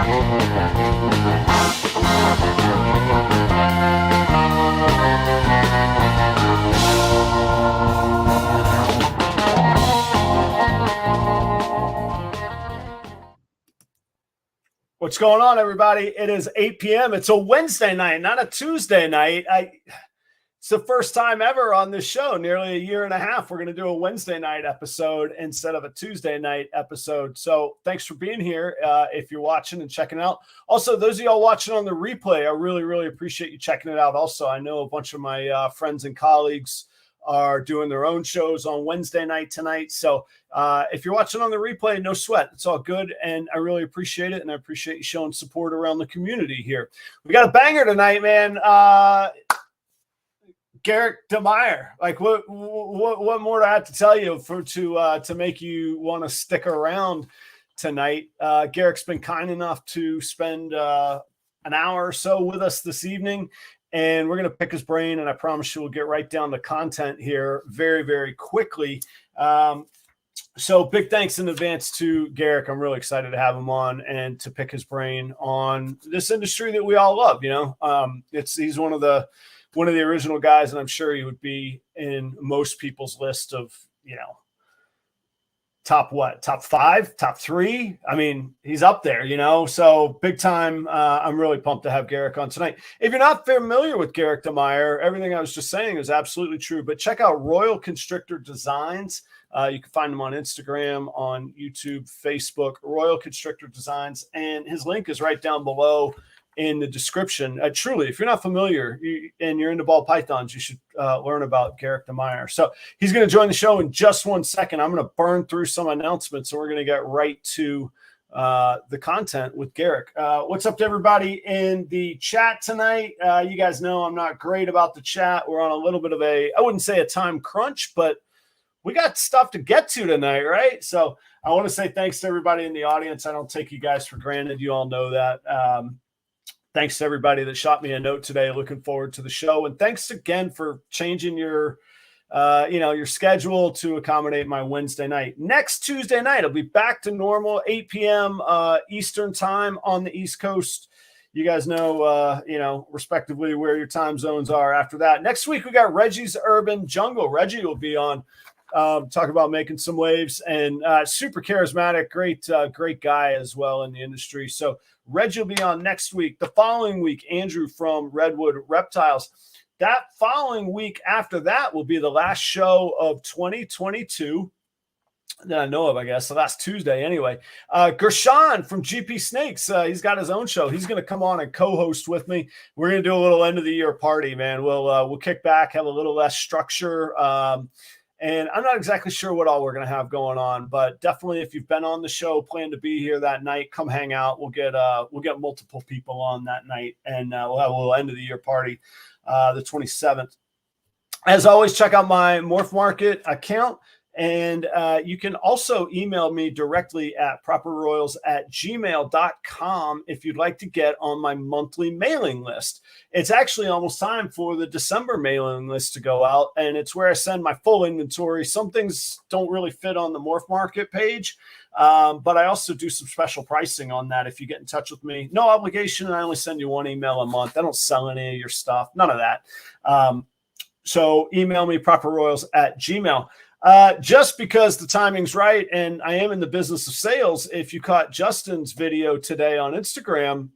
What's going on, everybody? It is 8 p.m. It's a Wednesday night, not a Tuesday night. It's the first time ever on this show, nearly a year and a half. We're going to do a Wednesday night episode instead of a Tuesday night episode. So thanks for being here if you're watching and checking it out. Also, those of y'all watching on the replay, I really, really appreciate you checking it out. Also, I know a bunch of my friends and colleagues are doing their own shows on Wednesday night tonight. So if you're watching on the replay, no sweat. It's all good. And I really appreciate it. And I appreciate you showing support around the community here. We got a banger tonight, man. Garrick Demeyer. Like what more do I have to tell you to make you want to stick around tonight? Garrick's been kind enough to spend an hour or so with us this evening. And we're going to pick his brain, and I promise you we'll get right down to content here very, very quickly. So big thanks in advance to Garrick. I'm really excited to have him on and to pick his brain on this industry that we all love. You know, he's one of the original guys, and I'm sure he would be in most people's list of, you know, top 5, top 3. I mean, he's up there, you know, so big time. I'm really pumped to have Garrick on tonight. If you're not familiar with Garrick Demeyer, everything I was just saying is absolutely true, but check out Royal Constrictor Designs. You can find him on Instagram, on YouTube, Facebook, Royal Constrictor Designs, and his link is right down below in the description. Truly, if you're not familiar and you're into ball pythons, you should learn about Garrick Demeyer. So he's going to join the show in just 1 second. I'm going to burn through some announcements, so we're going to get right to the content with Garrick. What's up to everybody in the chat tonight? You guys know I'm not great about the chat. We're on a little bit of I wouldn't say a time crunch, but we got stuff to get to tonight, right? So I want to say thanks to everybody in the audience. I don't take you guys for granted. You all know that. Thanks to everybody that shot me a note today. Looking forward to the show. And thanks again for changing your schedule to accommodate my Wednesday night. Next Tuesday night, I'll be back to normal, 8 p.m. Eastern time on the East Coast. You guys know, respectively where your time zones are after that. Next week, we got Reggie's Urban Jungle. Reggie will be on, talk about making some waves, and super charismatic, great guy as well in the industry. So Reggie will be on next week. The following week, Andrew from Redwood Reptiles. That following week after that will be the last show of 2022 that I know of, I guess. The last Tuesday anyway. Gershon from GP Snakes. He's got his own show. He's going to come on and co-host with me. We're going to do a little end of the year party, man. We'll kick back, have a little less structure. And I'm not exactly sure what all we're going to have going on, but definitely if you've been on the show, plan to be here that night, come hang out. We'll get multiple people on that night, and we'll have a little end of the year party, the 27th. As always, check out my Morph Market account. And you can also email me directly at properroyals@gmail.com if you'd like to get on my monthly mailing list. It's actually almost time for the December mailing list to go out, and it's where I send my full inventory. Some things don't really fit on the Morph Market page, but I also do some special pricing on that if you get in touch with me. No obligation, and I only send you 1 email a month. I don't sell any of your stuff, none of that. So email me properroyals@gmail.com. Just because the timing's right, and I am in the business of sales. If you caught Justin's video today on Instagram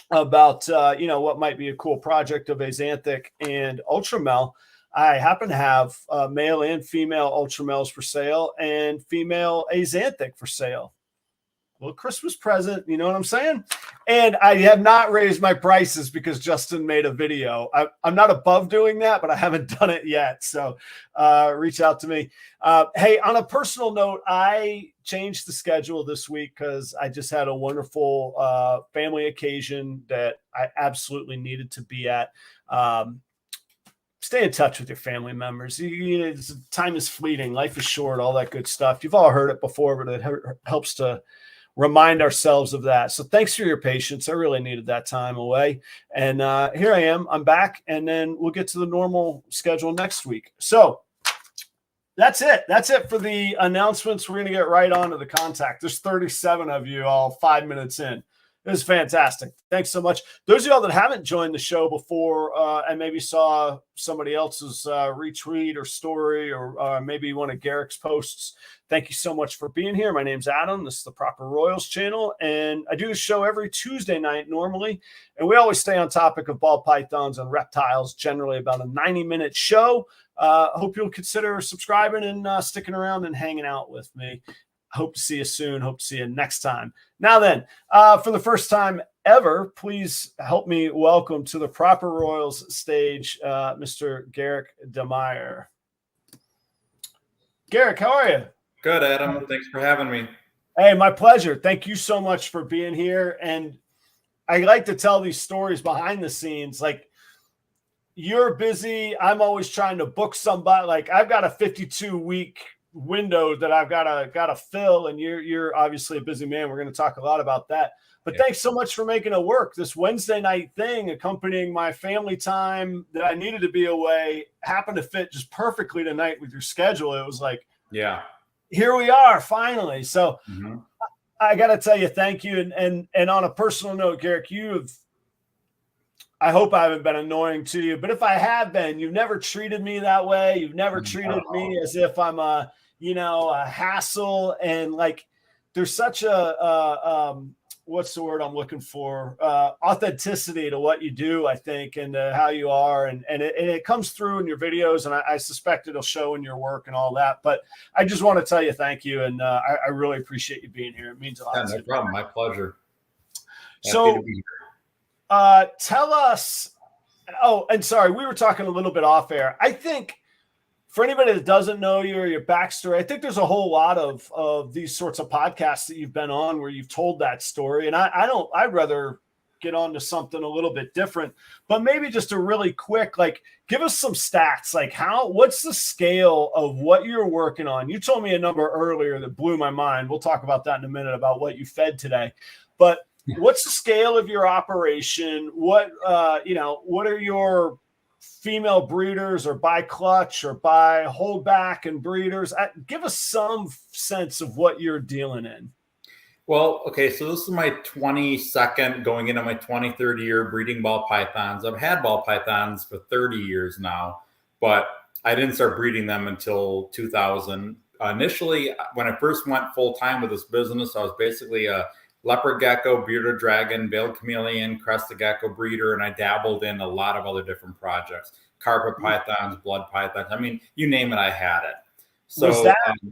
about, what might be a cool project of Axanthic and Ultra Mel, I happen to have male and female Ultra Mels for sale and female Axanthic for sale. Well, Christmas present, you know what I'm saying? And I have not raised my prices because Justin made a video. I'm not above doing that, but I haven't done it yet. So reach out to me. Hey, on a personal note, I changed the schedule this week because I just had a wonderful family occasion that I absolutely needed to be at. Stay in touch with your family members. Time is fleeting. Life is short, all that good stuff. You've all heard it before, but it helps to remind ourselves of that. So thanks for your patience. I really needed that time away. And here I am. I'm back. And then we'll get to the normal schedule next week. So that's it. That's it for the announcements. We're going to get right on to the contact. There's 37 of you all 5 minutes in. It was fantastic. Thanks so much. Those of y'all that haven't joined the show before and maybe saw somebody else's retweet or story or maybe one of Garrick's posts, thank you so much for being here. My name's Adam. This is the Proper Royals channel, and I do this show every Tuesday night normally, and we always stay on topic of ball pythons and reptiles, generally about a 90-minute show. Hope you'll consider subscribing and sticking around and hanging out with me. Hope to see you soon. Hope to see you next time. Now then, for the first time ever, please help me welcome to the Proper Royals stage, Mr. Garrick Demeyer. Garrick, how are you? Good, Adam. Thanks for having me. Hey, my pleasure. Thank you so much for being here. And I like to tell these stories behind the scenes. Like, you're busy. I'm always trying to book somebody. Like, I've got a 52-week window that I've gotta fill, and you're obviously a busy man. We're going to talk a lot about that. But Thanks so much for making it work. This Wednesday night thing, accompanying my family time that I needed to be away, happened to fit just perfectly tonight with your schedule. It was like, yeah, here we are finally. So I got to tell you, thank you. And on a personal note, Garrick, I hope I haven't been annoying to you, but if I have been, you've never treated me that way. You've never treated me as if I'm a hassle. And like, there's such a what's the word I'm looking for? Authenticity to what you do, I think, and how you are. And it comes through in your videos, and I suspect it'll show in your work and all that. But I just want to tell you thank you. And I really appreciate you being here. It means a lot. Yeah, no problem. My pleasure. So tell us, and sorry, we were talking a little bit off air. I think for anybody that doesn't know you or your backstory, I think there's a whole lot of these sorts of podcasts that you've been on where you've told that story. And I'd rather get on to something a little bit different, but maybe just a really quick, like, give us some stats. Like, what's the scale of what you're working on? You told me a number earlier that blew my mind. We'll talk about that in a minute, about what you fed today, but what's the scale of your operation? What are your female breeders, or by clutch or by holdback and breeders? Give us some sense of what you're dealing in. Well, okay, so this is my 22nd, going into my 23rd year breeding ball pythons. I've had ball pythons for 30 years now, but I didn't start breeding them until 2000. Initially, when I first went full-time with this business, I was basically a leopard gecko, bearded dragon, veiled chameleon, crested gecko breeder, and I dabbled in a lot of other different projects. Carpet pythons, blood pythons. I mean, you name it, I had it. So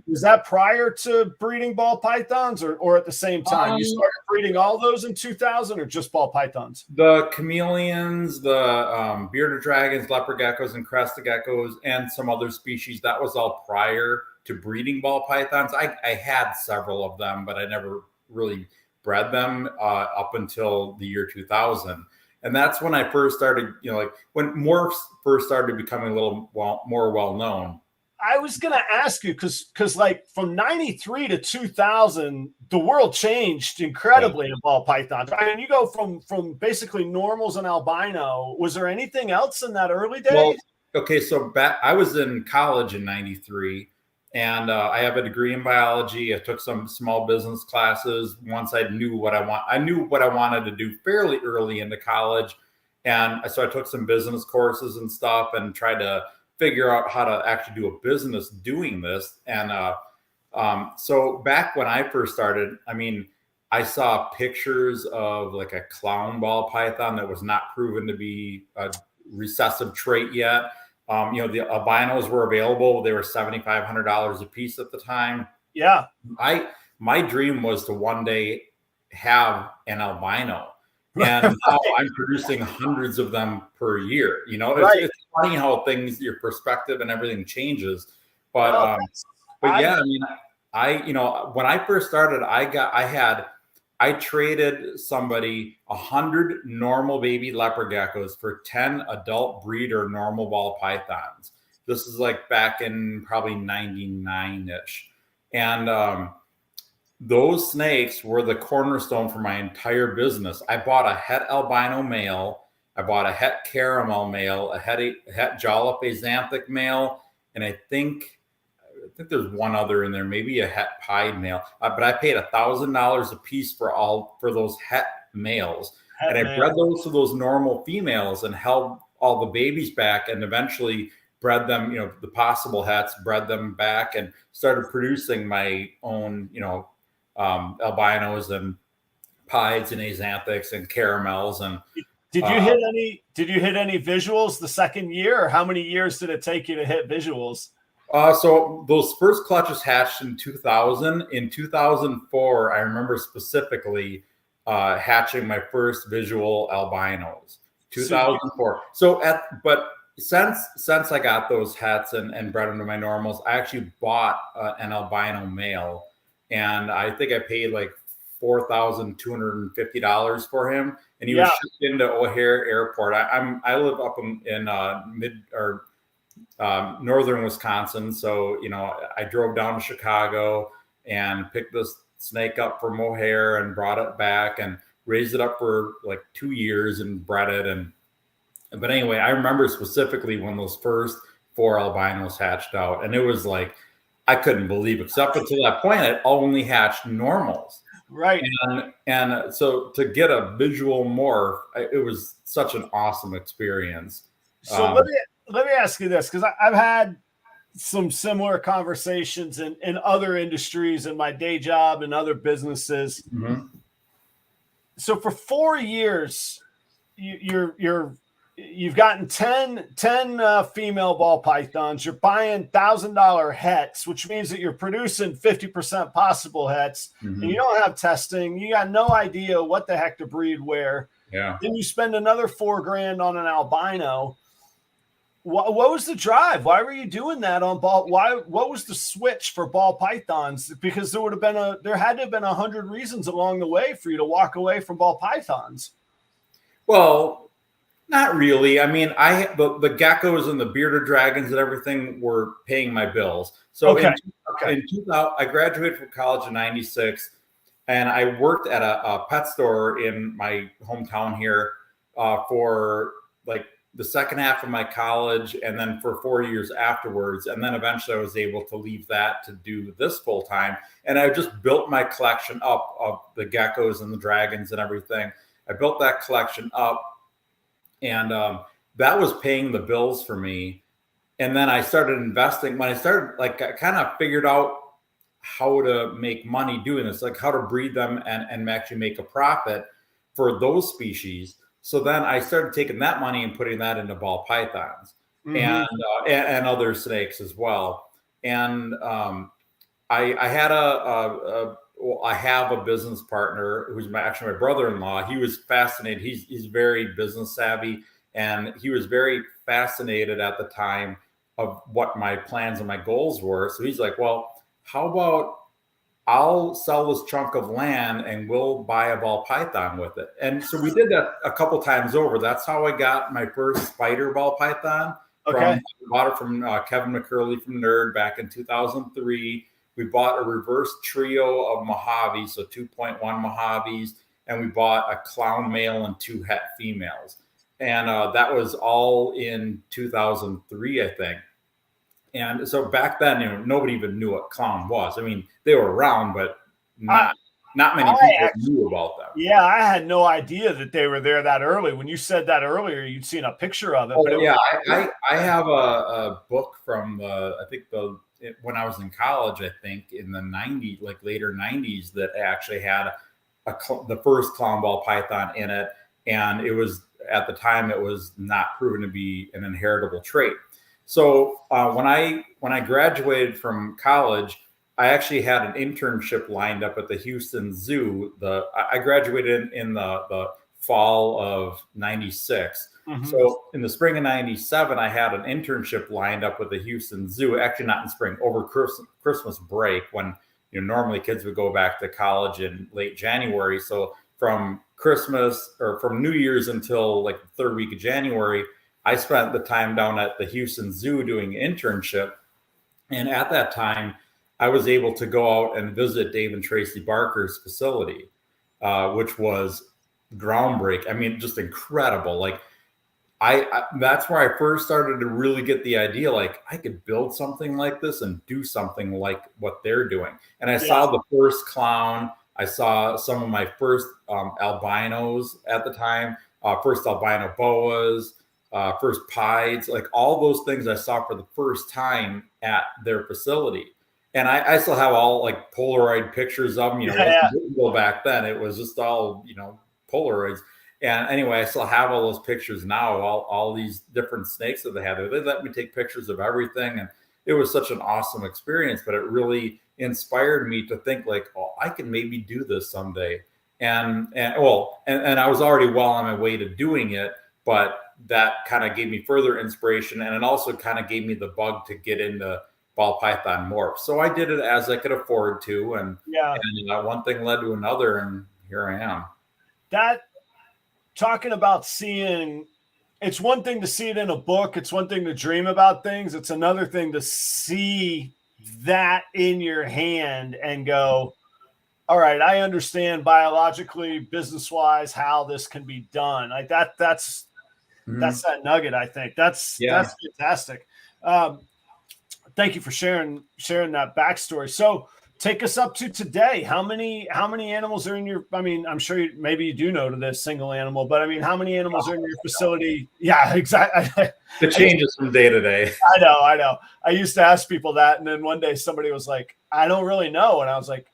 was that prior to breeding ball pythons, or at the same time? You started breeding all those in 2000, or just ball pythons? The chameleons, the bearded dragons, leopard geckos, and crested geckos, and some other species. That was all prior to breeding ball pythons. I had several of them, but I never really bred them up until the year 2000. And that's when I first started, when morphs first started becoming a little more well-known. I was going to ask you, because like from 93 to 2000, the world changed incredibly in ball pythons. I mean, you go from basically normals and albino. Was there anything else in that early days? Well, okay, so I was in college in 93. And I have a degree in biology. I took some small business classes. Once I knew what I knew what I wanted to do fairly early into college. And so I took some business courses and stuff and tried to figure out how to actually do a business doing this. And so back when I first started, I mean, I saw pictures of like a clown ball python that was not proven to be a recessive trait yet. The albinos were available. They were $7,500 a piece at the time. Yeah. My dream was to one day have an albino. And now I'm producing hundreds of them per year. It's funny how your perspective and everything changes. But yeah, I mean, when I first started, I traded somebody 100 normal baby leopard geckos for 10 adult breeder normal ball pythons. This is like back in probably 99-ish. And those snakes were the cornerstone for my entire business. I bought a het albino male. I bought a het caramel male, a het jollop axanthic male, and I think there's one other in there, maybe a het pied male. But I paid $1,000 a piece for those het males. Het And I bred those to those normal females and held all the babies back, and eventually bred them, you know, the possible hets, bred them back, and started producing my own, you know, albinos and pieds and axanthics and caramels. And did you hit any visuals the second year, or how many years did it take you to hit visuals? So those first clutches hatched in 2000. In 2004, I remember specifically hatching my first visual albinos. 2004. But since I got those hets and bred them to my normals, I actually bought an albino male, and I think I paid like $4,250 for him, and he was shipped into O'Hare Airport. I live up in northern Wisconsin, so you know I drove down to Chicago and picked this snake up from O'Hare and brought it back and raised it up for like 2 years and bred it. But anyway, I remember specifically when those first 4 albinos hatched out, and it was like I couldn't believe it. Except until that point, it only hatched normals. Right. And so to get a visual morph, it was such an awesome experience. So let me ask you this, because I've had some similar conversations in other industries, in my day job and other businesses. Mm-hmm. So for 4 years, you've gotten 10 female ball pythons. You're buying $1,000 hets, which means that you're producing 50% possible hets, mm-hmm. and you don't have testing. You got no idea what the heck to breed where. Yeah. Then you spend another $4,000 on an albino. What was the drive? Why were you doing that on ball? What was the switch for ball pythons? Because there had to have been 100 reasons along the way for you to walk away from ball pythons. Well, not really. I mean, the geckos and the bearded dragons and everything were paying my bills. So in 2000, I graduated from college in '96, and I worked at a pet store in my hometown here for like the second half of my college, and then for 4 years afterwards. And then eventually I was able to leave that to do this full time. And I just built my collection up of the geckos and the dragons and everything. I built that collection up, and that was paying the bills for me. And then I started investing. When I started, like, I kind of figured out how to make money doing this, like how to breed them and actually make a profit for those species. So then I started taking that money and putting that into ball pythons, mm-hmm. and other snakes as well. And I have a business partner who's actually my brother-in-law. He was fascinated. He's very business savvy, and he was very fascinated at the time of what my plans and my goals were. So he's like, well, how about I'll sell this chunk of land and we'll buy a ball python with it. And so we did that a couple times over. That's how I got my first spider ball python. I bought it from Kevin McCurley from Nerd back in 2003. We bought a reverse trio of Mojaves, so 2.1 Mojaves, and we bought a clown male and 2 het females. And that was all in 2003, I think. And so back then, you know, nobody even knew what clown was. I mean, they were around, but not many people knew about them. Yeah, I had no idea that they were there that early. When you said that earlier, you'd seen a picture of it. Oh, yeah, I have a book from when I was in college, I think in the 90s, like later 90s, that actually had the first clown ball python in it. And it was, at the time, it was not proven to be an inheritable trait. So when I graduated from college, I actually had an internship lined up at the Houston Zoo. I graduated in the fall of '96. Mm-hmm. So in the spring of '97, I had an internship lined up with the Houston Zoo. Actually, not in spring, over Christmas break, when normally kids would go back to college in late January. So from Christmas, or from New Year's until like the third week of January, I spent the time down at the Houston Zoo doing an internship. And at that time, I was able to go out and visit Dave and Tracy Barker's facility, which was groundbreaking. I mean, just incredible. Like, that's where I first started to really get the idea, like, I could build something like this and do something like what they're doing. And I saw the first clown I saw some of my first albinos at the time, first albino boas, first pieds, like all those things I saw for the first time at their facility. And I still have all like Polaroid pictures of them, you know, digital back then. It was just all, you know, Polaroids. And anyway, I still have all those pictures now, all these different snakes that they had. They let me take pictures of everything. And it was such an awesome experience, but it really inspired me to think like, oh, I can maybe do this someday. And I was already well on my way to doing it, but that kind of gave me further inspiration. And it also kind of gave me the bug to get into ball python morph. So I did it as I could afford to. And one thing led to another. And here I am. That talking about seeing, it's one thing to see it in a book. It's one thing to dream about things. It's another thing to see that in your hand and go, all right, I understand biologically, business-wise, how this can be done. Like that's that nugget. I think that's fantastic. Thank you for sharing that backstory. So take us up to today. How many animals are in your, I mean, I'm sure maybe you do know to this single animal, but I mean, how many animals are in your facility? Yeah, exactly. It changes from day to day. I know. I used to ask people that. And then one day somebody was like, I don't really know. And I was like,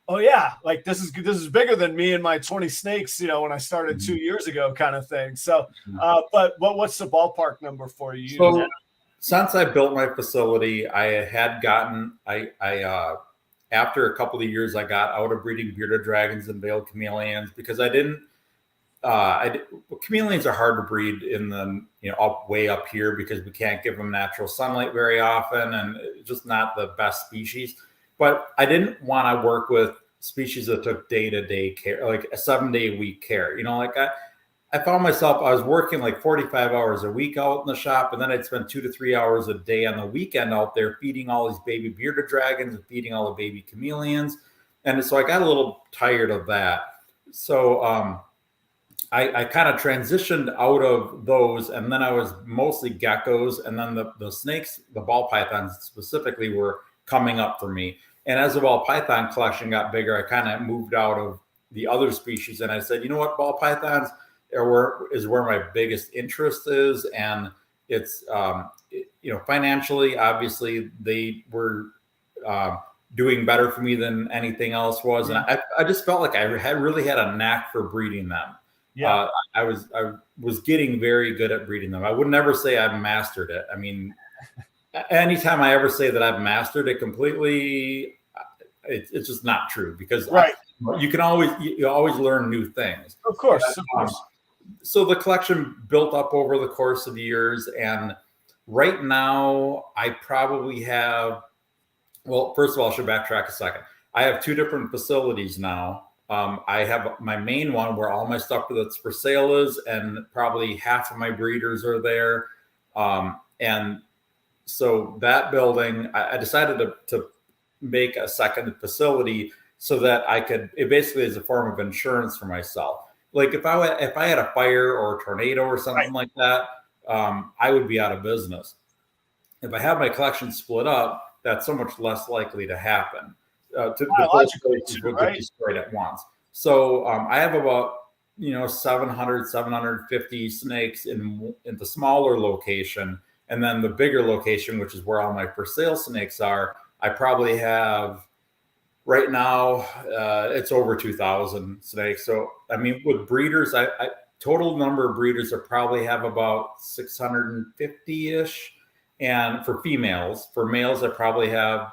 oh yeah, like this is bigger than me and my 20 snakes, you know, when I started 2 years ago kind of thing. So, but what's the ballpark number for you? So since I built my facility, I had gotten, after a couple of years, I got out of breeding bearded dragons and veiled chameleons because chameleons are hard to breed in the, you know, way up here because we can't give them natural sunlight very often and just not the best species. But I didn't want to work with species that took day-to-day care, like a 7-day-a-week care. You know, like I found myself, I was working like 45 hours a week out in the shop, and then I'd spend 2 to 3 hours a day on the weekend out there feeding all these baby bearded dragons and feeding all the baby chameleons. And so I got a little tired of that. So I kind of transitioned out of those, and then I was mostly geckos, and then the snakes, the ball pythons specifically, were coming up for me. And as the ball python collection got bigger, I kind of moved out of the other species, and I said, you know what, ball pythons is where my biggest interest is. And it's, you know, financially, obviously they were doing better for me than anything else was. And I just felt like I really had a knack for breeding them. Yeah. I was getting very good at breeding them. I would never say I've mastered it. I mean, anytime I ever say that I've mastered it completely, it's just not true, because you always learn new things. Of course. So the collection built up over the course of the years, and right now I probably have, well, first of all, I should backtrack a second. I have 2 different facilities now. I have my main one where all my stuff that's for sale is, and probably half of my breeders are there. And so that building, I decided to make a second facility so that I could, it basically is a form of insurance for myself. Like if I had a fire or a tornado or something like that, I would be out of business. If I have my collection split up, that's so much less likely to happen. The places would get destroyed at once. So I have about 700, 750 snakes in the smaller location, and then the bigger location, which is where all my for sale snakes are, I probably have right now it's over 2,000 snakes. So I mean, with breeders, I total number of breeders I probably have about 650-ish, and for females. For males, I probably have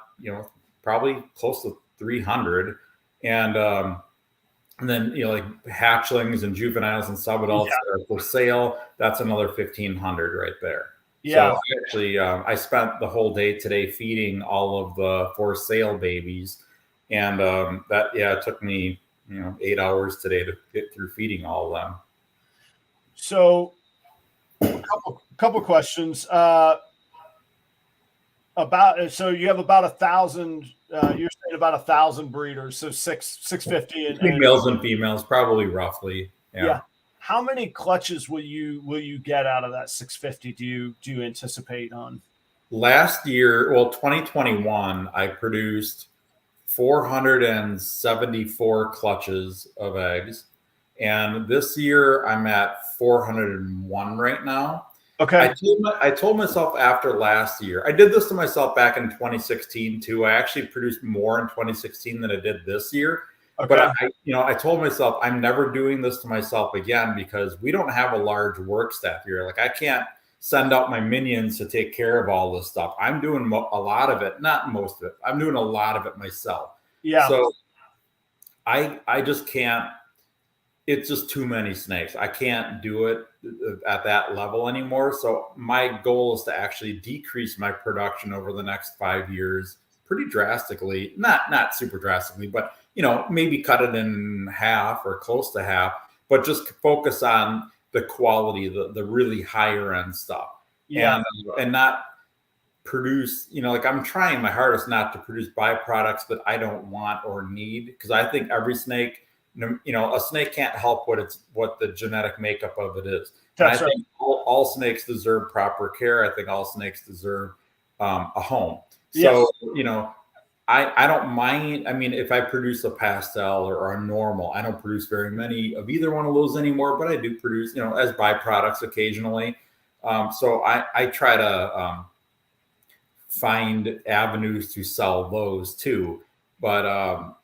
probably close to 300, and then like hatchlings and juveniles and subadults that are for sale. That's another 1,500 right there. Yeah. So actually, I spent the whole day today feeding all of the for sale babies, and it took me 8 hours today to get through feeding all of them. So, a couple questions. So you have about 1,000. You're saying about 1,000 breeders, so 650 between males and females, probably roughly. Yeah. How many clutches will you get out of that 650? Do you anticipate on? Last year, 2021, I produced 474 clutches of eggs. And this year I'm at 401 right now. Okay. I told myself after last year, I did this to myself back in 2016 too. I actually produced more in 2016 than I did this year. Okay. But I told myself I'm never doing this to myself again because we don't have a large work staff here. Like I can't send out my minions to take care of all this stuff. I'm doing a lot of it, not most of it. I'm doing a lot of it myself. Yeah. So I just can't. It's just too many snakes. I can't do it at that level anymore. So my goal is to actually decrease my production over the next 5 years pretty drastically. Not super drastically, but maybe cut it in half or close to half, but just focus on the quality, the really higher end stuff. Yeah. And not produce, like I'm trying my hardest not to produce byproducts that I don't want or need, because I think every snake, a snake can't help what the genetic makeup of it is. That's and I think all snakes deserve proper care. I think all snakes deserve a home. So, yes. I don't mind. I mean, if I produce a pastel or a normal, I don't produce very many of either one of those anymore, but I do produce, as byproducts occasionally. So I try to find avenues to sell those too. But I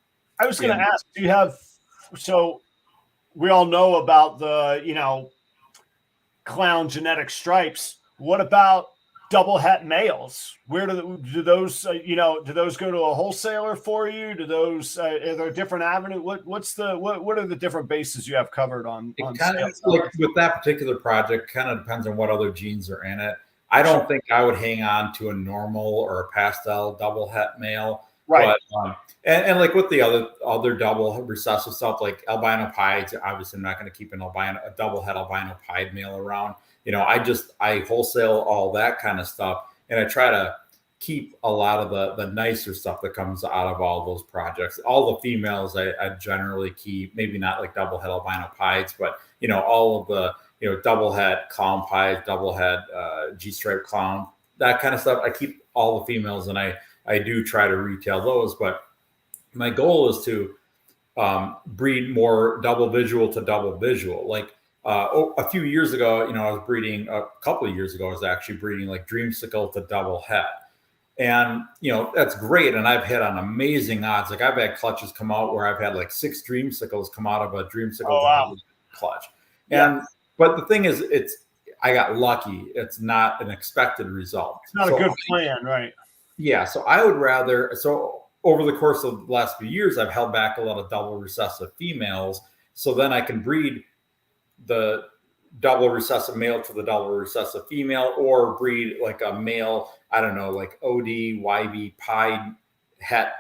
was going to ask, do you have, so we all know about the, clown genetic stripes. What about double het males? Where do those, do those go to a wholesaler for you? Do those, are there different avenues? What are the different bases you have covered on kind of like with that particular project, kind of depends on what other genes are in it. I don't think I would hang on to a normal or a pastel double het male. Right. But, and like with the other double recessive stuff, like albino pieds, obviously I'm not going to keep a double het albino pied male around. I wholesale all that kind of stuff, and I try to keep a lot of the nicer stuff that comes out of all those projects. All the females I generally keep, maybe not like double het albino pieds, but all of the double het clown pieds, double het G-stripe clown, that kind of stuff. I keep all the females, and I do try to retail those, but my goal is to breed more double visual to double visual. Like a few years ago, I was breeding, a couple of years ago, I was actually breeding like dreamsicle to double het. And, that's great. And I've hit on amazing odds. Like I've had clutches come out where I've had like 6 dreamsicles come out of a dreamsicle clutch. And, but the thing is, I got lucky. It's not an expected result. It's not a good plan, right? Yeah. So I would rather, over the course of the last few years, I've held back a lot of double recessive females. So then I can breed the double recessive male to the double recessive female, or breed like a male, I don't know, like OD, YB, pied het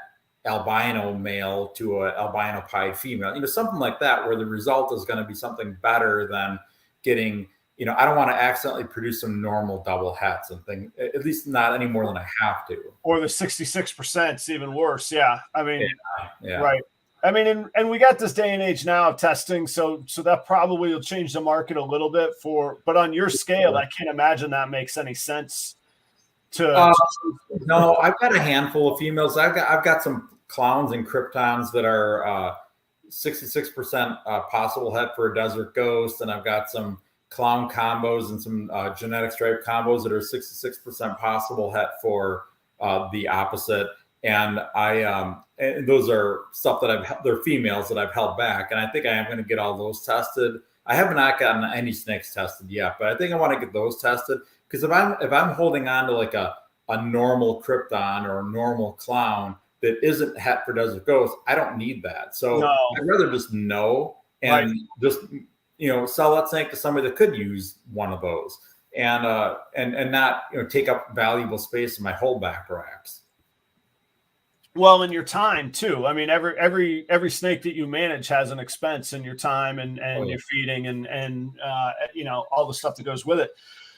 albino male to an albino pied female, something like that, where the result is going to be something better than getting, I don't want to accidentally produce some normal double hets and things, at least not any more than I have to. Or the 66% is even worse. Yeah. I mean, yeah. Right. I mean, and we got this day and age now of testing. So that probably will change the market a little bit but on your scale, I can't imagine that makes any sense to. No, I've got a handful of females. I've got some clowns and kryptons that are 66% possible het for a desert ghost. And I've got some clown combos and some genetic stripe combos that are 66% possible het for the opposite. And and those are stuff that they're females that I've held back. And I think I am going to get all those tested. I have not gotten any snakes tested yet, but I think I want to get those tested, because if I'm holding on to like a normal krypton or a normal clown that isn't het for desert ghost, I don't need that. So I'd rather just know and just, sell that snake to somebody that could use one of those, and not, take up valuable space in my holdback racks. Well, and your time too. I mean, every snake that you manage has an expense in your time and your feeding and all the stuff that goes with it.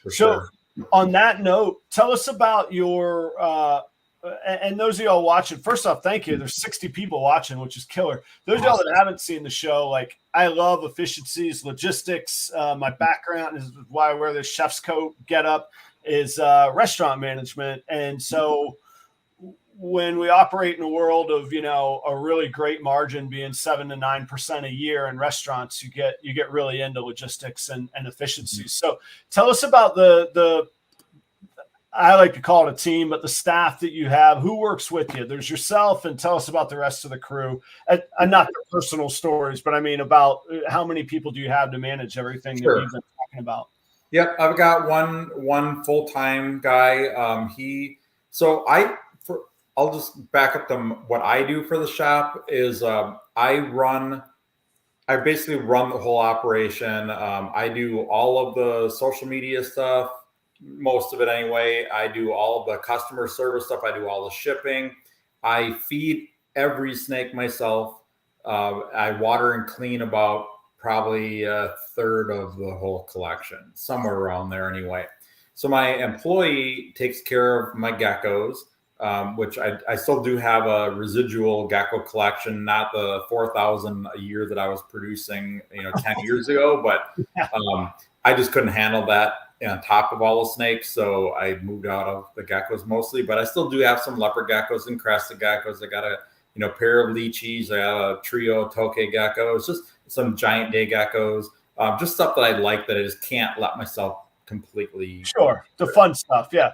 So on that note, tell us about your and those of y'all watching. First off, thank you. There's 60 people watching, which is killer. Those of y'all that haven't seen the show, like, I love efficiencies, logistics. My background is why I wear this chef's coat get up is restaurant management. And so when we operate in a world of, a really great margin being 7 to 9% a year in restaurants, you get really into logistics and efficiencies. So tell us about the I like to call it a team, but the staff that you have, who works with you. There's yourself, and tell us about the rest of the crew. And not the personal stories, but I mean about how many people do you have to manage everything that you've been talking about? Yep, I've got one full-time guy. I'll just back up what I do for the shop is I basically run the whole operation. I do all of the social media stuff, most of it anyway. I do all of the customer service stuff. I do all the shipping. I feed every snake myself. I water and clean about probably a third of the whole collection, somewhere around there anyway. So my employee takes care of my geckos, which I still do have a residual gecko collection, not the 4,000 a year that I was producing, 10 years ago, but I just couldn't handle that on top of all the snakes. So I moved out of the geckos mostly, but I still do have some leopard geckos and crested geckos. I got a pair of lychees. I got a trio of tokay geckos, just some giant day geckos, just stuff that I like that I just can't let myself completely. Sure. The fun stuff. Yeah.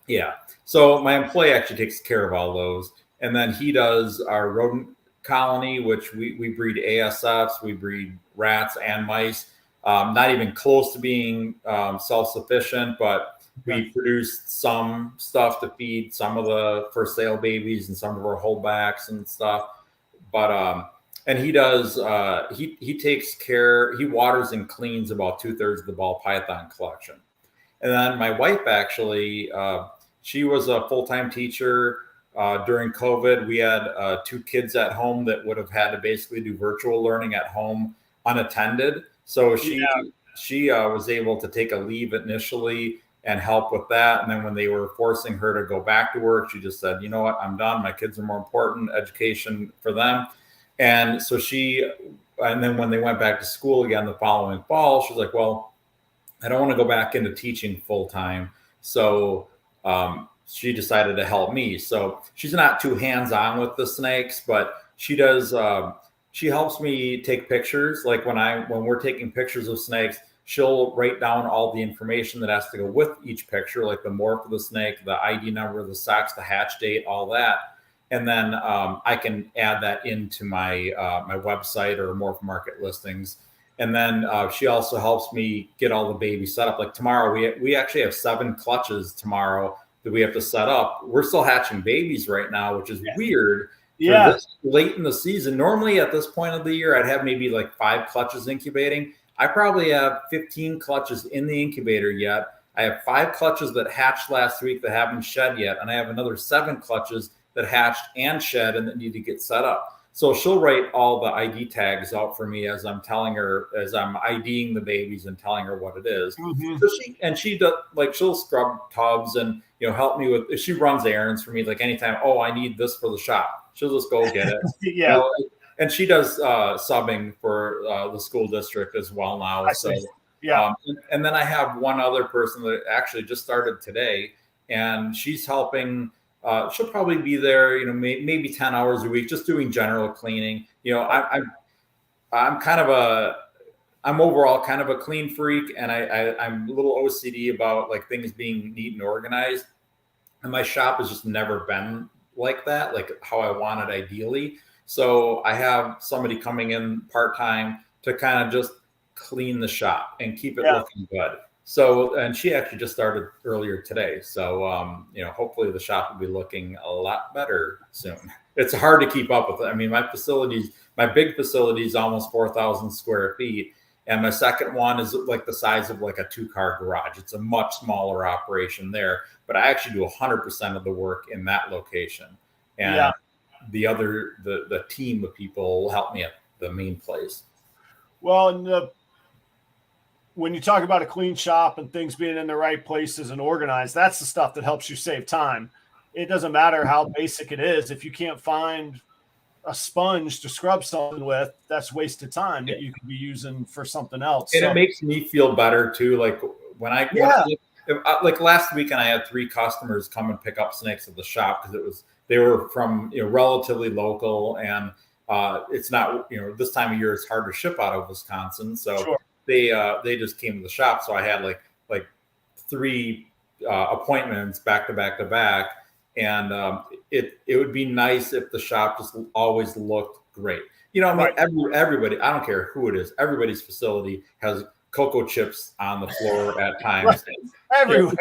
Yeah. So my employee actually takes care of all those. And then he does our rodent colony, which we breed ASFs, we breed rats and mice. Not even close to being self-sufficient, but we produce some stuff to feed some of the for sale babies and some of our holdbacks and stuff. But and he does he takes care, he waters and cleans about 2/3 of the ball python collection. And then my wife actually she was a full-time teacher during COVID. We had 2 kids at home that would have had to basically do virtual learning at home unattended. So she was able to take a leave initially and help with that. And then when they were forcing her to go back to work, she just said, you know what, I'm done. My kids are more important, education for them. And so and then when they went back to school again the following fall, she was like, well, I don't want to go back into teaching full time. So she decided to help me. So she's not too hands-on with the snakes, but she does, she helps me take pictures. Like when we're taking pictures of snakes, she'll write down all the information that has to go with each picture, like the morph of the snake, the ID number, the sex, the hatch date, all that. And then I can add that into my my website or Morph Market listings. And then she also helps me get all the babies set up. Like tomorrow, we actually have 7 clutches tomorrow that we have to set up. We're still hatching babies right now, which is weird. Yeah. This late in the season, normally at this point of the year, I'd have maybe like 5 clutches incubating. I probably have 15 clutches in the incubator yet. I have 5 clutches that hatched last week that haven't shed yet. And I have another 7 clutches that hatched and shed and that need to get set up. So she'll write all the ID tags out for me as I'm telling her, as I'm IDing the babies and telling her what it is. Mm-hmm. So she does, like, she'll scrub tubs and, help me with, she runs errands for me. Like anytime, I need this for the shop, she'll just go get it. Yeah. And she does subbing for the school district as well now. So yeah. And then I have one other person that actually just started today, and she's helping. She'll probably be there, maybe 10 hours a week, just doing general cleaning. I'm overall kind of a clean freak, and I'm a little OCD about like things being neat and organized. And my shop has just never been like that, like how I want it ideally. So I have somebody coming in part-time to kind of just clean the shop and keep it looking good. So, and she actually just started earlier today. So, hopefully the shop will be looking a lot better soon. It's hard to keep up with it. I mean, my big facility is almost 4,000 square feet. And my second one is like the size of like a 2-car garage. It's a much smaller operation there, but I actually do 100% of the work in that location. And the team of people will help me at the main place. Well, when you talk about a clean shop and things being in the right places and organized, that's the stuff that helps you save time. It doesn't matter how basic it is. If you can't find a sponge to scrub something with, that's wasted time that you could be using for something else. And it makes me feel better too. Like when like last weekend, I had 3 customers come and pick up snakes at the shop because they were from relatively local, and it's not this time of year it's hard to ship out of Wisconsin, so Sure. they just came to the shop. So I had like 3 appointments back to back to back, and it would be nice if the shop just always looked great. Right. Everybody, I don't care who it is, everybody's facility has cocoa chips on the floor at times. Everywhere.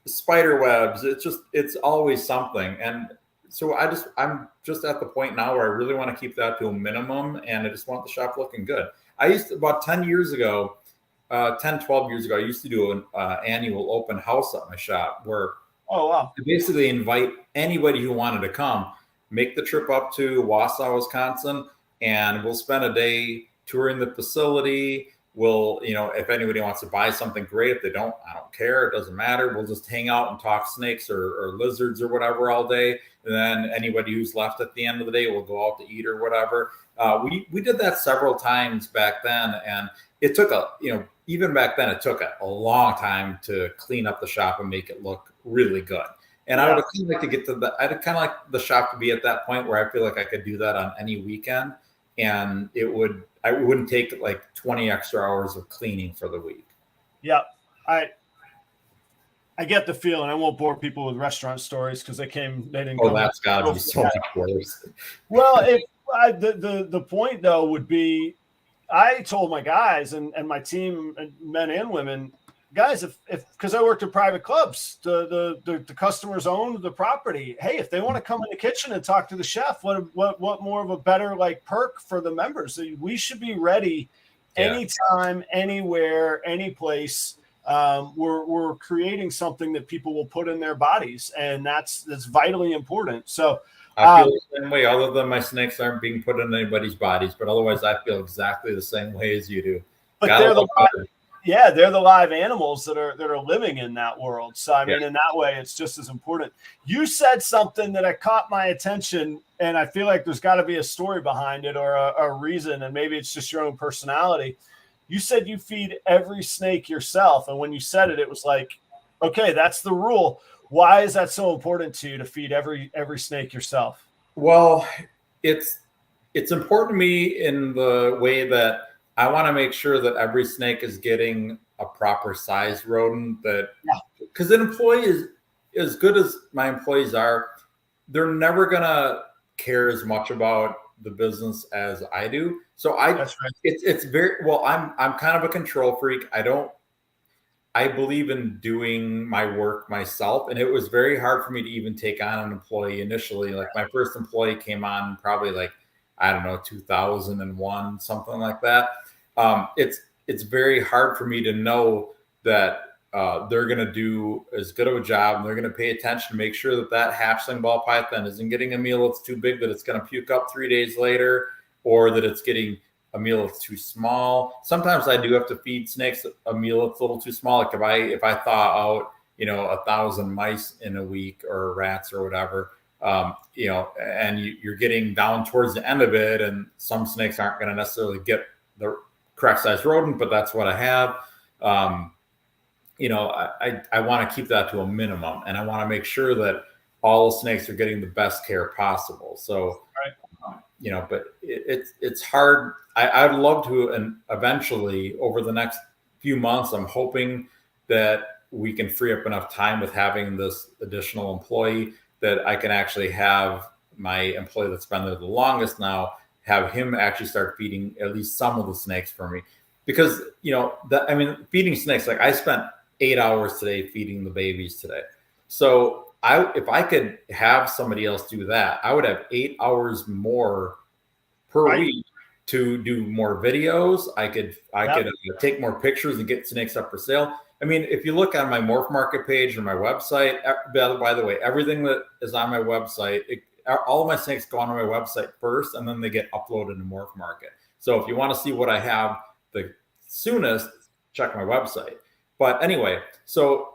Spider webs. It's always something. And so I'm just at the point now where I really want to keep that to a minimum, and I just want the shop looking good. I used to, about 12 years ago, I used to do an annual open house at my shop where I basically invite anybody who wanted to come, make the trip up to Wausau, Wisconsin, and we'll spend a day touring the facility. We'll, if anybody wants to buy something, great. If they don't, I don't care. It doesn't matter. We'll just hang out and talk snakes or lizards or whatever all day. And then anybody who's left at the end of the day will go out to eat or whatever. We did that several times back then. And it took even back then, it took a long time to clean up the shop and make it look really good. And I would kind of like to get to I'd kind of like the shop to be at that point where I feel like I could do that on any weekend. And it wouldn't take like 20 extra hours of cleaning for the week. Yeah. I get the feeling. I won't bore people with restaurant stories because they didn't come. That's gotta be so much worse. Well, the point though would be, I told my guys and my team, men and women, guys, if because I worked at private clubs, the customers owned the property. Hey, if they want to come in the kitchen and talk to the chef, what more of a better perk for the members? We should be ready anytime, anywhere, any place. We're creating something that people will put in their bodies, and that's vitally important. So I feel the same way, other than my snakes aren't being put in anybody's bodies, but otherwise I feel exactly the same way as you do. But they're the live animals that are living in that world. So I mean, in that way, it's just as important. You said something that caught my attention, and I feel like there's got to be a story behind it or a reason, and maybe it's just your own personality. You said you feed every snake yourself, and when you said it, it was like, okay, that's the rule. Why is that so important to you to feed every snake yourself? Well, it's important to me in the way that I want to make sure that every snake is getting a proper size rodent, because an employee is as good as my employees are, they're never going to care as much about the business as I do. So it's very, well, I'm kind of a control freak. I believe in doing my work myself. And it was very hard for me to even take on an employee initially. Like my first employee came on probably 2001, something like that. It's very hard for me to know that they're going to do as good of a job, and they're going to pay attention to make sure that hatchling ball python isn't getting a meal that's too big that it's going to puke up 3 days later, or that it's getting a meal that's too small. Sometimes I do have to feed snakes a meal that's a little too small. Like if I thaw out 1,000 mice in a week, or rats or whatever, and you're getting down towards the end of it, and some snakes aren't going to necessarily get the correct size rodent, but that's what I have. I want to keep that to a minimum, and I want to make sure that all the snakes are getting the best care possible. So, but it's hard. I'd love to, and eventually over the next few months, I'm hoping that we can free up enough time with having this additional employee that I can actually have my employee that's been there the longest now, have him actually start feeding at least some of the snakes for me. Because, feeding snakes, like I spent 8 hours today feeding the babies today. So if I could have somebody else do that, I would have 8 hours more per week to do more videos. I could take more pictures and get snakes up for sale. I mean, if you look on my Morph Market page or my website, by the way, everything that is on my website, all of my snakes go onto my website first, and then they get uploaded to Morph Market. So if you want to see what I have the soonest, check my website. But anyway, so,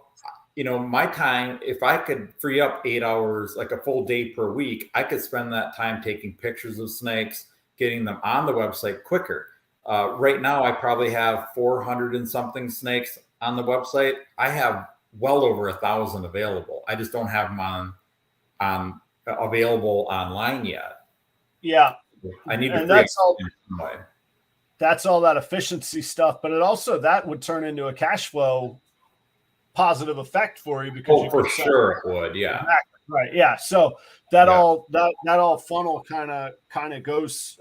my time, if I could free up 8 hours, like a full day per week, I could spend that time taking pictures of snakes, getting them on the website quicker. Right now, I probably have 400 and something snakes on the website. I have well over 1,000 available. I just don't have them on available online yet. Yeah. I need to and that's all, way. that's all that efficiency stuff, but it also, that would turn into a cash flow positive effect for you, because you for sure it would. Yeah. Exactly. Right. Yeah. So that all funnel kind of goes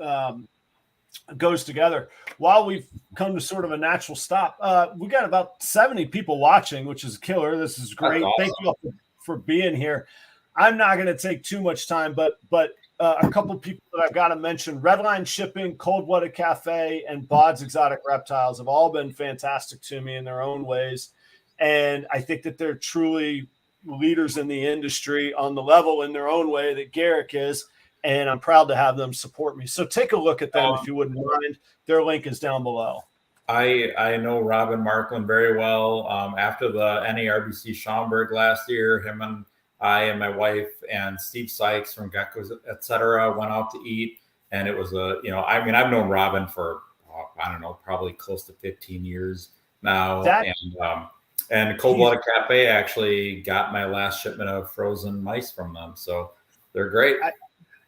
together. While we've come to sort of a natural stop, we got about 70 people watching, which is a killer. This is great. Awesome. Thank you all for being here. I'm not going to take too much time, but a couple of people that I've got to mention: Redline Shipping, Cold Blooded Cafe, and Baud's Exotic Reptiles have all been fantastic to me in their own ways. And I think that they're truly leaders in the industry on the level in their own way that Garrick is. And I'm proud to have them support me. So take a look at them if you wouldn't mind. Their link is down below. I know Robin Markland very well. After the NARBC Schaumburg last year, him and I and my wife and Steve Sykes from Geckos, et cetera, went out to eat. And it was I've known Robin for, I don't know, probably close to 15 years now. And Cold Blooded Cafe actually got my last shipment of frozen mice from them. So they're great.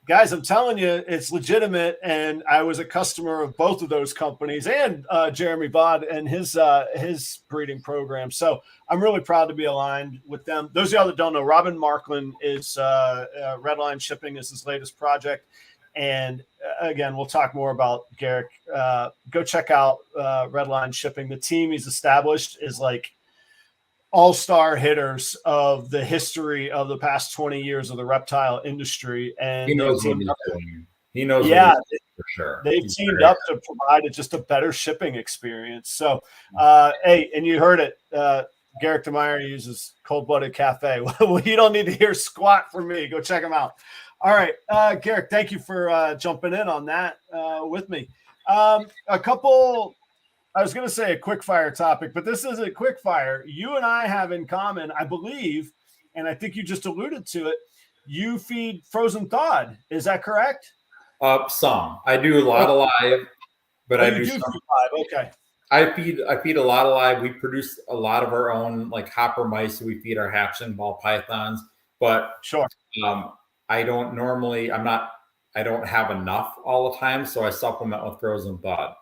Guys, I'm telling you, it's legitimate. And I was a customer of both of those companies and Jeremy Baud and his breeding program. So I'm really proud to be aligned with them. Those of y'all that don't know, Robin Markland is Redline Shipping is his latest project. And again, we'll talk more about Garrick. Go check out Redline Shipping. The team he's established is like all-star hitters of the history of the past 20 years of the reptile industry. And he knows what he's doing. He knows for sure. They've teamed up to provide just a better shipping experience. So, hey, and you heard it, Garrick Demeyer uses Cold Blooded Cafe. Well, you don't need to hear squat from me. Go check them out. All right, Garrick, thank you for jumping in on that with me. I was going to say a quick fire topic, but this isn't quick fire. You and I have in common, I believe, and I think you just alluded to it, you feed frozen thawed. Is that correct? Some. I do a lot of live, but I do some live. Okay. I feed a lot of live. We produce a lot of our own, like hopper mice. So we feed our hatchling ball pythons, but sure. I don't have enough all the time. So I supplement with frozen thawed.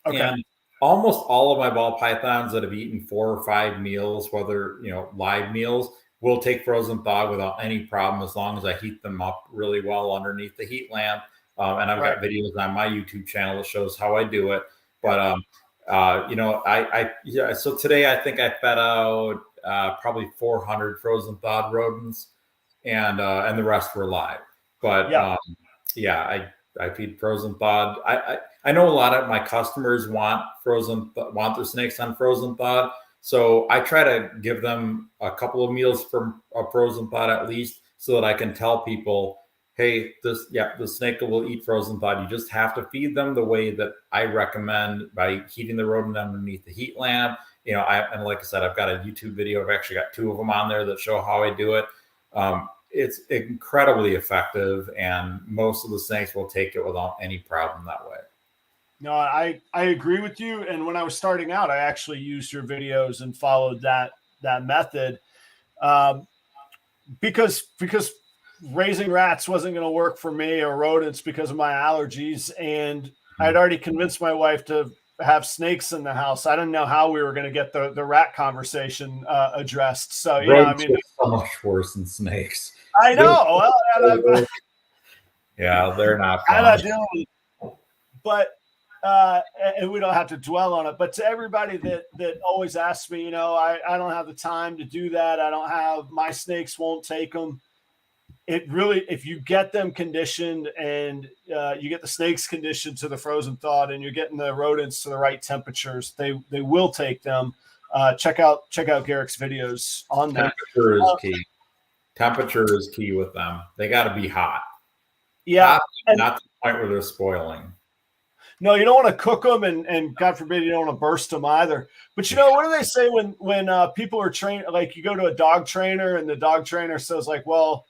Okay. And almost all of my ball pythons that have eaten 4 or 5 meals, whether, live meals, will take frozen thawed without any problem, as long as I heat them up really well underneath the heat lamp. And I've got videos on my YouTube channel that shows how I do it. But, so today I think I fed out probably 400 frozen thawed rodents, and the rest were live. But I feed frozen thawed. I know a lot of my customers want their snakes on frozen thawed. So I try to give them a couple of meals from a frozen thawed at least, so that I can tell people, hey, the snake will eat frozen thawed. You just have to feed them the way that I recommend, by heating the rodent underneath the heat lamp. And like I said, I've got a YouTube video. I've actually got 2 of them on there that show how I do it. It's incredibly effective, and most of the snakes will take it without any problem that way. No, I agree with you. And when I was starting out, I actually used your videos and followed that method, because raising rats wasn't going to work for me, or rodents, because of my allergies. And I'd already convinced my wife to have snakes in the house. I didn't know how we were going to get the rat conversation addressed. So, rodents are so much worse than snakes. I know. Yeah, they're not fun. But and we don't have to dwell on it. But to everybody that always asks me, I don't have the time to do that. My snakes won't take them. It really, if you get them conditioned, and you get the snakes conditioned to the frozen thawed, and you're getting the rodents to the right temperatures, they will take them. Check out Garrick's videos on that. Temperature is key. Temperature is key with them. They got to be hot. Yeah, not to the point where they're spoiling. No, you don't want to cook them, and God forbid you don't want to burst them either. But what do they say when people are trained? Like, you go to a dog trainer, and the dog trainer says, like, well,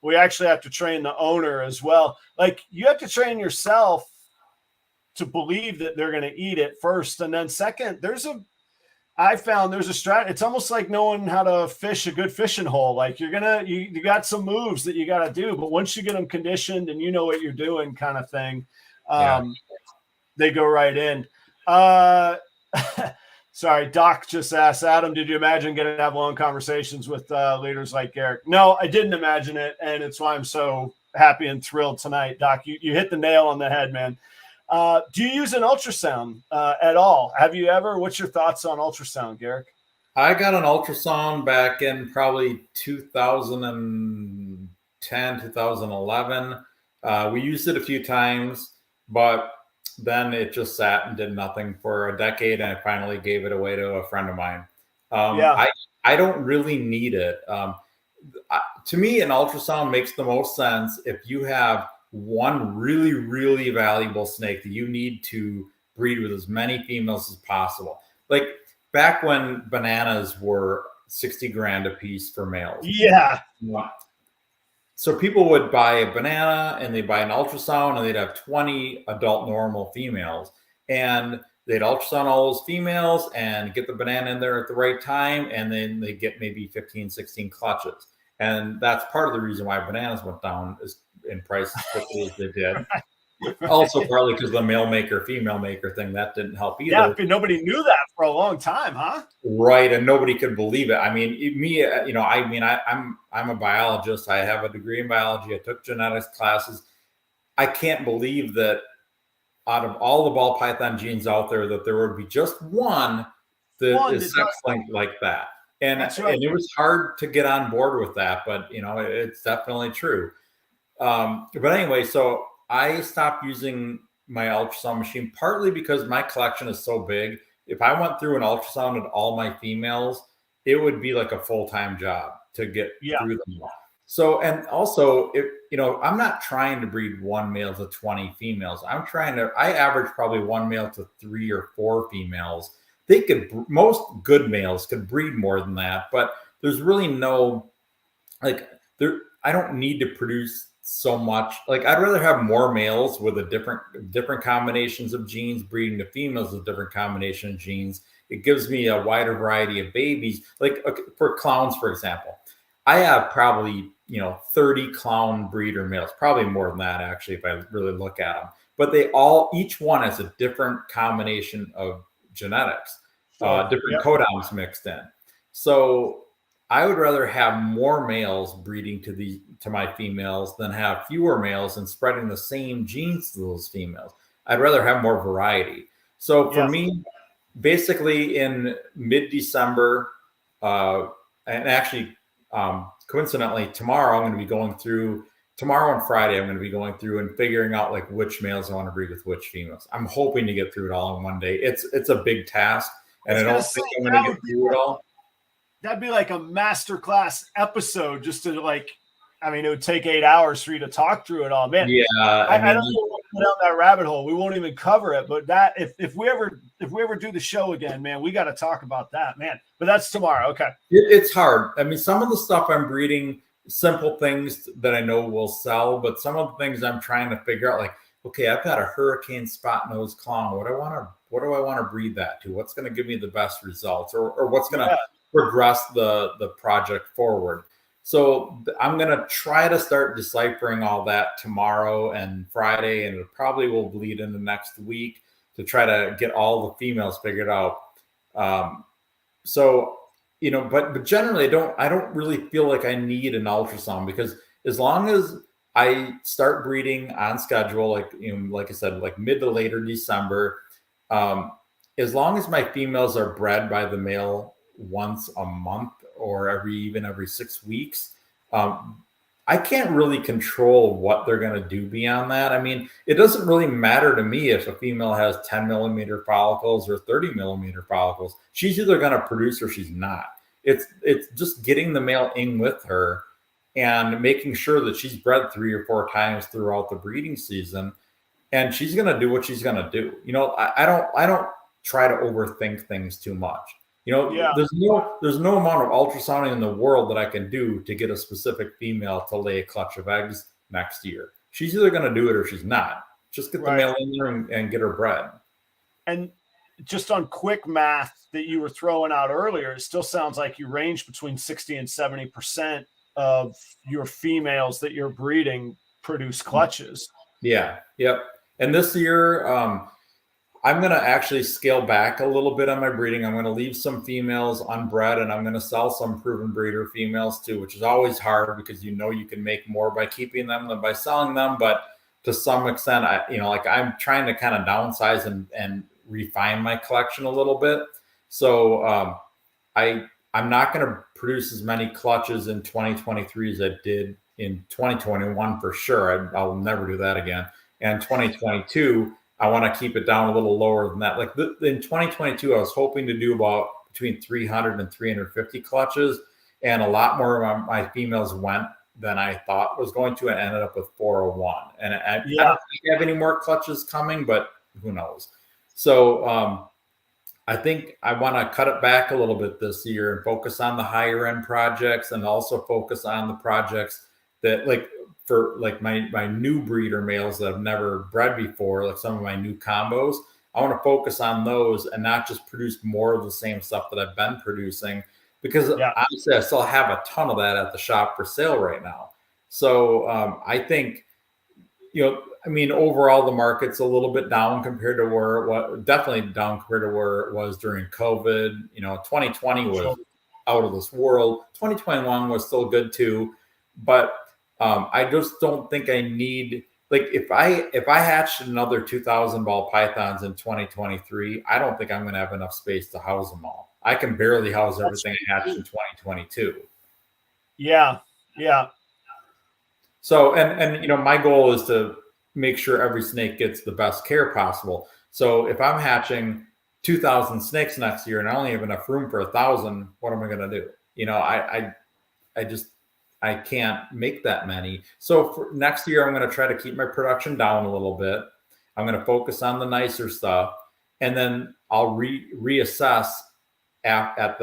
we actually have to train the owner as well. Like, you have to train yourself to believe that they're going to eat it first, and then second, I found there's a strat. It's almost like knowing how to fish a good fishing hole. Like you got some moves that you got to do, but once you get them conditioned and you know what you're doing, kind of thing, they go right in. Sorry, Doc just asked, Adam, did you imagine getting to have long conversations with leaders like Garrick? No, I didn't imagine it, and it's why I'm so happy and thrilled tonight, Doc. You hit the nail on the head, man. Do you use an ultrasound at all? Have you ever? What's your thoughts on ultrasound, Garrick? I got an ultrasound back in probably 2010, 2011. We used it a few times, but then it just sat and did nothing for a decade, and I finally gave it away to a friend of mine. I don't really need it. To me, an ultrasound makes the most sense if you have one really, really valuable snake that you need to breed with as many females as possible. Like back when bananas were 60 grand a piece for males. Yeah. So people would buy a banana and they'd buy an ultrasound and they'd have 20 adult normal females. And they'd ultrasound all those females and get the banana in there at the right time. And then they get maybe 15, 16 clutches. And that's part of the reason why bananas went down in price as quickly as they did. Also, partly because the male maker, female maker thing, that didn't help either. Yeah, but nobody knew that for a long time, huh? Right, and nobody could believe it. I mean, I'm a biologist. I have a degree in biology. I took genetics classes. I can't believe that out of all the ball python genes out there, that there would be just one that is sex-linked like that. And it was hard to get on board with that, but it's definitely true. But anyway, so I stopped using my ultrasound machine partly because my collection is so big. If I went through an ultrasound at all my females, it would be like a full-time job to get through them all. So, and also, I'm not trying to breed one male to 20 females. I average probably one male to 3 or 4 females. Most good males could breed more than that, but there's really no, I don't need to produce so much. Like I'd rather have more males with a different combinations of genes breeding to females with different combination of genes. It gives me a wider variety of babies. Like for clowns, for example, I have probably 30 clown breeder males, probably more than that actually if I really look at them. But each one has a different combination of genetics, different codons mixed in. So I would rather have more males breeding to my females than have fewer males and spreading the same genes to those females. I'd rather have more variety. So for me, basically in mid-December, and actually coincidentally tomorrow and Friday, I'm going to be going through and figuring out like which males I want to breed with which females. I'm hoping to get through it all in one day. It's a big task, and I don't think I'm going to get through it all. That'd be like a masterclass episode just to it would take 8 hours for you to talk through it all, man. Yeah. I don't want to go down that rabbit hole. We won't even cover it, but that if we ever do the show again, man, we got to talk about that, man. But that's tomorrow. Okay. It's hard. I mean, some of the stuff I'm breeding, simple things that I know will sell, but some of the things I'm trying to figure out, like, okay, I've got a hurricane spot nose clown. What do I want to breed that to? What's going to give me the best results, or what's going to progress the project forward? So I'm going to try to start deciphering all that tomorrow and Friday, and it probably will bleed into next week to try to get all the females figured out. But generally I don't really feel like I need an ultrasound, because as long as I start breeding on schedule, like I said, like mid to later December, as long as my females are bred by the male once a month or every 6 weeks, I can't really control what they're going to do beyond that. I mean, it doesn't really matter to me if a female has 10 millimeter follicles or 30 millimeter follicles. She's either going to produce or she's not. It's just getting the male in with her and making sure that she's bred 3 or 4 times throughout the breeding season, and she's going to do what she's going to do. I don't try to overthink things too much. There's no amount of ultrasounding in the world that I can do to get a specific female to lay a clutch of eggs next year. She's either going to do it or she's not. Just get the male in there and get her bred. And just on quick math, that you were throwing out earlier, it still sounds like you range between 60 and 70% of your females that you're breeding produce clutches. Yeah. Yep. And this year, I'm going to actually scale back a little bit on my breeding. I'm going to leave some females unbred, and I'm going to sell some proven breeder females too, which is always hard because you can make more by keeping them than by selling them. But to some extent, I'm trying to kind of downsize and refine my collection a little bit. So I'm not going to produce as many clutches in 2023 as I did in 2021 for sure. I'll never do that again. And 2022, I want to keep it down a little lower than that. Like in 2022, I was hoping to do about between 300 and 350 clutches, and a lot more of my females went than I thought was going to, and ended up with 401. And I don't think I have any more clutches coming, but who knows? So I think I want to cut it back a little bit this year and focus on the higher end projects, and also focus on the projects that for my new breeder males that I've never bred before, like some of my new combos. I want to focus on those and not just produce more of the same stuff that I've been producing, because honestly, I still have a ton of that at the shop for sale right now. So I think, overall the market's a little bit down compared to where it was, definitely down compared to where it was during COVID. 2020 was out of this world. 2021 was still good too, but I just don't think I need, if I hatched another 2,000 ball pythons in 2023, I don't think I'm going to have enough space to house them all. I can barely house everything I hatched in 2022. Yeah. So, and my goal is to make sure every snake gets the best care possible. So if I'm hatching 2,000 snakes next year and I only have enough room for 1,000, what am I going to do? I can't make that many. So for next year, I'm going to try to keep my production down a little bit. I'm going to focus on the nicer stuff, and then I'll reassess at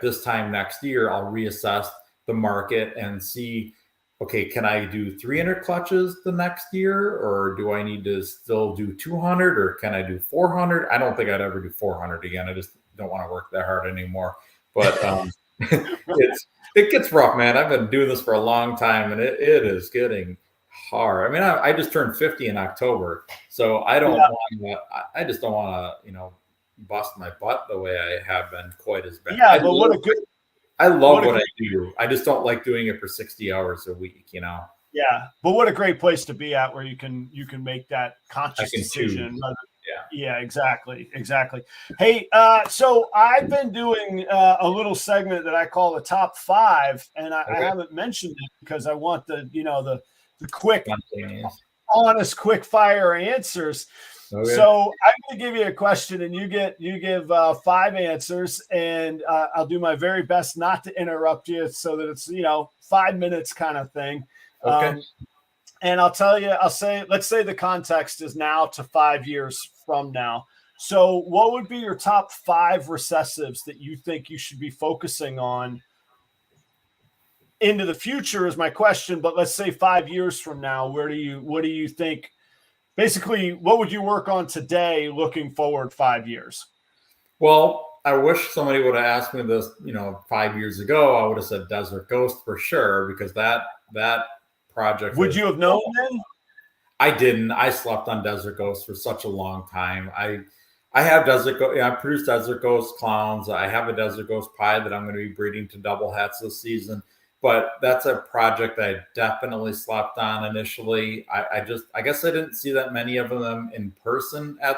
this time next year. I'll reassess the market and see, okay, can I do 300 clutches the next year, or do I need to still do 200, or can I do 400? I don't think I'd ever do 400 again. I just don't want to work that hard anymore. But it gets rough, man. I've been doing this for a long time, and it is getting hard. I mean, I just turned 50 in October, so I just don't want to, bust my butt the way I have been quite as bad. Yeah, I but love what I do. I just don't like doing it for 60 hours a week, Yeah, but what a great place to be at, where you can make that conscious decision. Yeah, exactly. Hey, so I've been doing a little segment that I call the top 5, and I haven't mentioned it because I want the quick, honest, quick fire answers. Okay. So I'm going to give you a question, and you give 5 answers, and I'll do my very best not to interrupt you, so that it's 5 minutes kind of thing. Okay. And let's say the context is now to 5 years from now. So what would be your top 5 recessives that you think you should be focusing on into the future is my question. But let's say 5 years from now, what do you think? Basically, what would you work on today looking forward 5 years? Well, I wish somebody would have asked me this, 5 years ago. I would have said Desert Ghost for sure, because that project. Would you have known then? I didn't. I slept on Desert Ghost for such a long time. I have Desert Ghost. I produced Desert Ghost clowns. I have a Desert Ghost pie that I'm going to be breeding to double hats this season. But that's a project I definitely slept on initially. I guess I didn't see that many of them in person at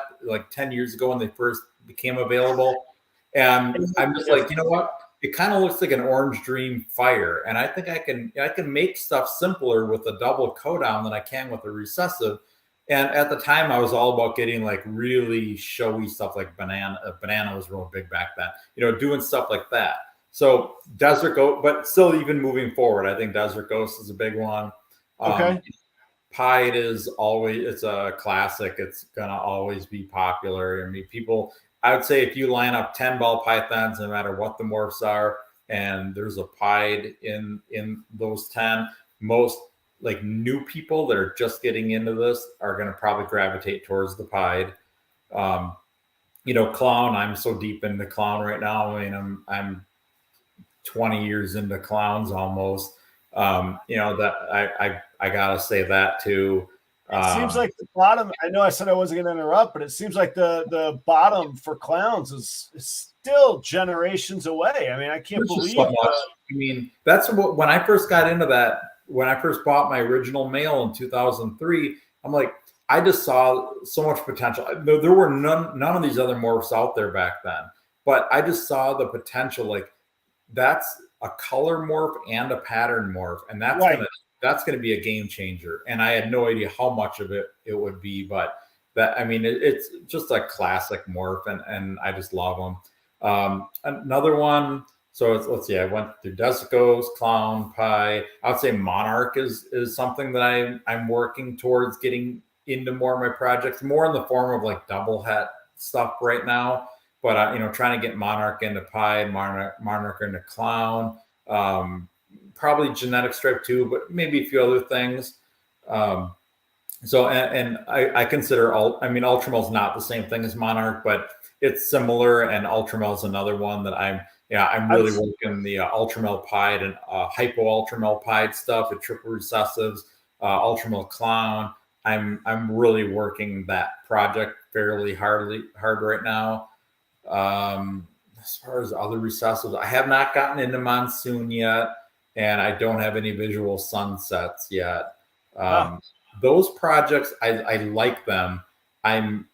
10 years ago when they first became available. And I'm just like, you know what? It kind of looks like an Orange Dream Fire. And I think I can make stuff simpler with a double coat on than I can with a recessive. And at the time, I was all about getting really showy stuff like banana. Banana was real big back then, doing stuff like that. So Desert Ghost, but still, even moving forward, I think Desert Ghost is a big one. Okay. Pied it's a classic. It's going to always be popular. I mean, I would say if you line up 10 ball pythons, no matter what the morphs are, and there's a pied in those 10, most new people that are just getting into this are going to probably gravitate towards the pied. clown. I'm so deep into clown right now. I mean, I'm 20 years into clowns almost. That I gotta say that too. It seems like the bottom. I know I said I wasn't going to interrupt, but it seems like the bottom for clowns is still generations away. I mean, I can't believe. So much. I mean, that's when I first got into that. When I first bought my original male in 2003, I'm like, I just saw so much potential. There were none of these other morphs out there back then, but I just saw the potential. Like, that's a color morph and a pattern morph, and that's gonna be a game changer. And I had no idea how much of it would be, but it's just a classic morph, and I just love them. Another one. So let's see. I went through Desicos, Clown, Pie. I would say Monarch is something that I'm working towards getting into more of my projects, more in the form of like double het stuff right now. But trying to get Monarch into Pie, Monarch into Clown, probably genetic stripe too, but maybe a few other things. So I consider Ultra Mel is not the same thing as Monarch, but it's similar, and Ultra Mel is another one that I'm really working the Ultra Mel Pied and hypo Ultra Mel Pied stuff with triple recessives, Ultra Mel Clown. I'm really working that project fairly hard right now. As far as other recessives, I have not gotten into Monsoon yet, and I don't have any visual sunsets yet. Those projects, I like them. And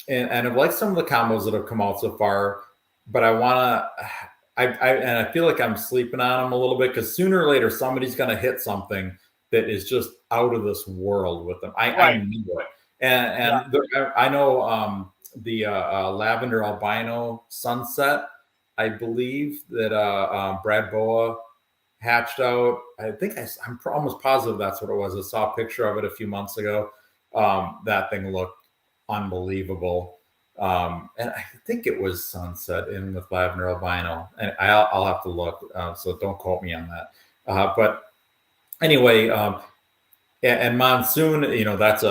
I've liked some of the combos that have come out so far, but I feel like I'm sleeping on them a little bit, because sooner or later somebody's going to hit something that is just out of this world with them. I knew it, I know the lavender albino sunset, I believe that Brad Boa hatched out. I think I'm almost positive that's what it was. I saw a picture of it a few months ago. That thing looked unbelievable. And I think it was sunset in with lavender albino, and I'll have to look. So don't quote me on that. But anyway, and Monsoon, that's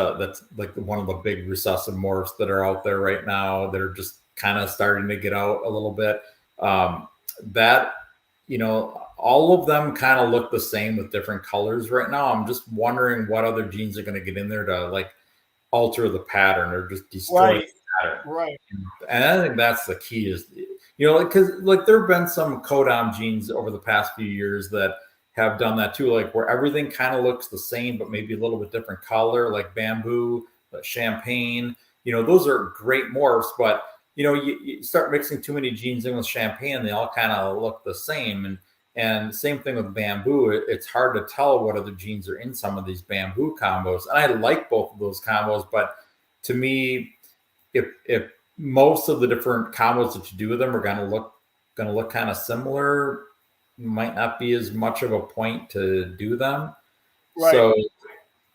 like one of the big recessive morphs that are out there right now that are just kind of starting to get out a little bit. All of them kind of look the same with different colors right now. I'm just wondering what other genes are going to get in there to like alter the pattern or just destroy the pattern. Right. And I think that's the key is, because like there have been some codom genes over the past few years that have done that too, like where everything kind of looks the same, but maybe a little bit different color, like bamboo, champagne. Those are great morphs, but you start mixing too many genes in with champagne, they all kind of look the same. And same thing with bamboo. It's hard to tell what other genes are in some of these bamboo combos. And I like both of those combos, but to me, if most of the different combos that you do with them are going to look kind of similar, might not be as much of a point to do them. Right. So,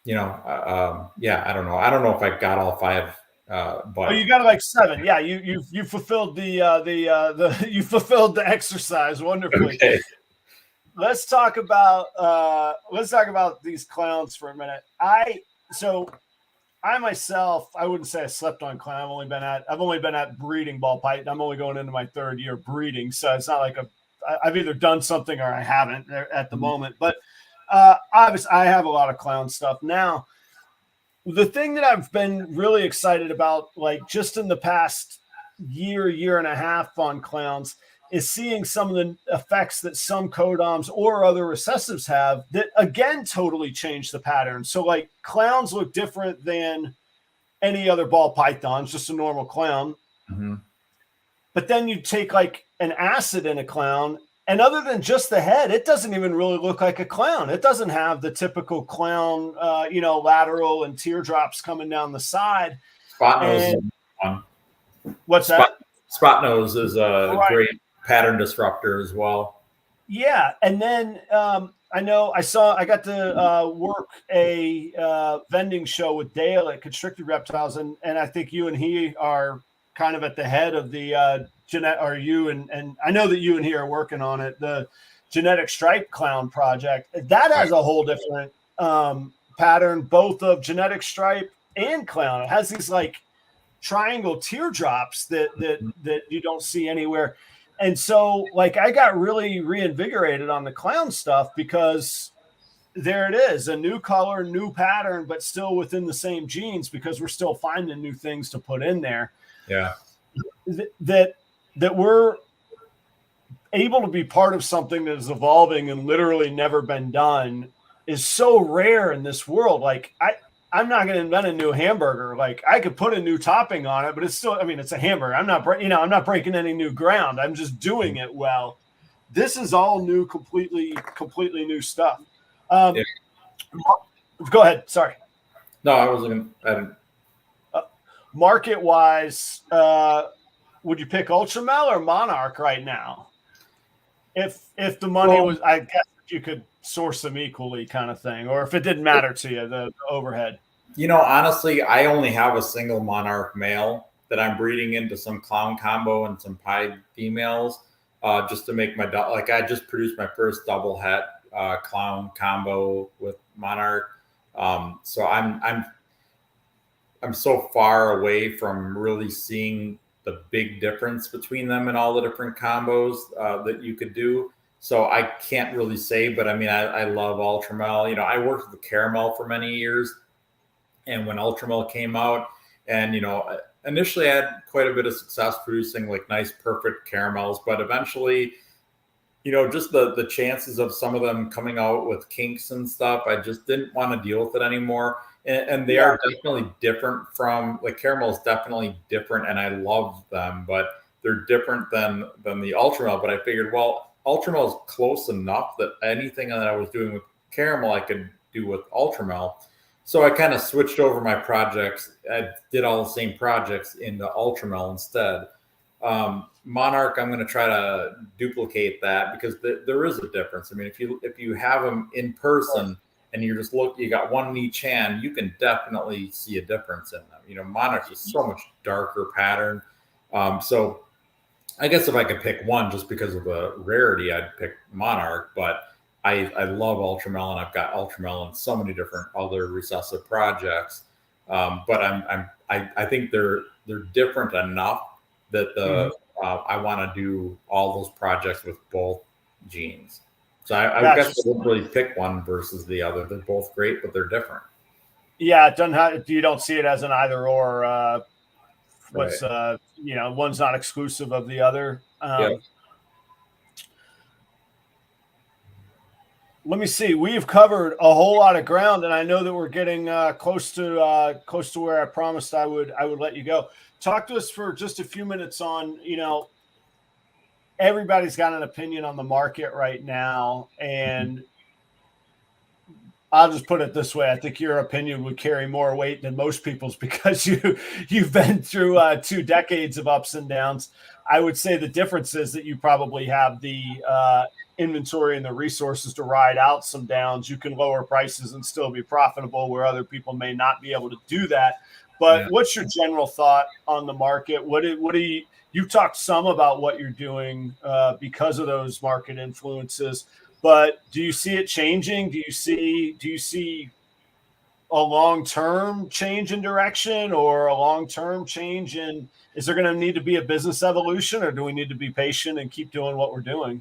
I don't know. I don't know if I got all five. But you got like 7. Yeah, you fulfilled you fulfilled the exercise wonderfully. Okay. Let's talk about these clowns for a minute. I myself, I wouldn't say I slept on clown. I've only been at breeding ball python. I'm only going into my 3rd year breeding, so it's not like I've either done something or I haven't at the moment. But obviously, I have a lot of clown stuff now. The thing that I've been really excited about, like just in the past year and a half on clowns, is seeing some of the effects that some codoms or other recessives have that, again, totally change the pattern. So, like, clowns look different than any other ball pythons, just a normal clown. Mm-hmm. But then you take, like, an acid in a clown, and other than just the head, it doesn't even really look like a clown. It doesn't have the typical clown, lateral and teardrops coming down the side. Spot nose is one. What's that? Spot nose is a great pattern disruptor as well. Yeah, and then I got to work a vending show with Dale at Constricted Reptiles, and I think you and he are kind of at the head of the and I know that you and he are working on it, the genetic stripe clown project. That has a whole different pattern, both of genetic stripe and clown. It has these like triangle teardrops that you don't see anywhere. And so like I got really reinvigorated on the clown stuff because there it is, a new color, new pattern, but still within the same genes, because we're still finding new things to put in there. Yeah. That we're able to be part of something that is evolving and literally never been done is so rare in this world. Like I'm not going to invent a new hamburger. Like I could put a new topping on it, but it's still, I mean, it's a hamburger. I'm not breaking any new ground. I'm just doing it well. This is all new, completely new stuff. Yeah. Go ahead. Sorry. No, I wasn't. I didn't. Market wise, would you pick Ultra Mel or Monarch right now? If the money was, I guess you could source them equally, kind of thing, or if it didn't matter to you, the overhead. You know, honestly, I only have a single Monarch male that I'm breeding into some clown combo and some pied females, just to make my like I just produced my first double het clown combo with Monarch. So I'm so far away from really seeing the big difference between them and all the different combos that you could do. So I can't really say, but I mean, I love Ultra Mel. You know, I worked with Caramel for many years. And when Ultra Mel came out, and, you know, initially I had quite a bit of success producing like nice, perfect caramels, but eventually, you know, just the chances of some of them coming out with kinks and stuff, I just didn't want to deal with it anymore. And they are definitely different from, like, caramel is definitely different, and I love them, but they're different than the Ultra Mel. But I figured, well, Ultra Mel is close enough that anything that I was doing with caramel, I could do with Ultra Mel. So I kind of switched over my projects. I did all the same projects into Ultra Mel instead. Monarch, I'm going to try to duplicate that because there is a difference. I mean, if you have them in person and you just look, you got one in each hand, you can definitely see a difference in them. You know, Monarch is so much darker pattern. So I guess if I could pick one just because of the rarity, I'd pick Monarch, but I love Ultra Mel, and I've got Ultra Mel in so many different other recessive projects. But I think they're different enough that I want to do all those projects with both genes. So I guess I wouldn't really pick one versus the other. They're both great, but they're different. Yeah, it doesn't have, you don't see it as an either or. What's Right. you know, one's not exclusive of the other. Yeah. Let me see. We've covered a whole lot of ground, and I know that we're getting close to where I promised I would let you go. Talk to us for just a few minutes on, you know, everybody's got an opinion on the market right now, and I'll just put it this way: I think your opinion would carry more weight than most people's because you've been through 2 decades of ups and downs. I would say the difference is that you probably have the inventory and the resources to ride out some downs. You can lower prices and still be profitable, where other people may not be able to do that. But what's your general thought on the market? What do you talked some about what you're doing because of those market influences, but do you see it changing? Do you see a long-term change in direction, or a long-term change in, is there going to need to be a business evolution, or do we need to be patient and keep doing what we're doing?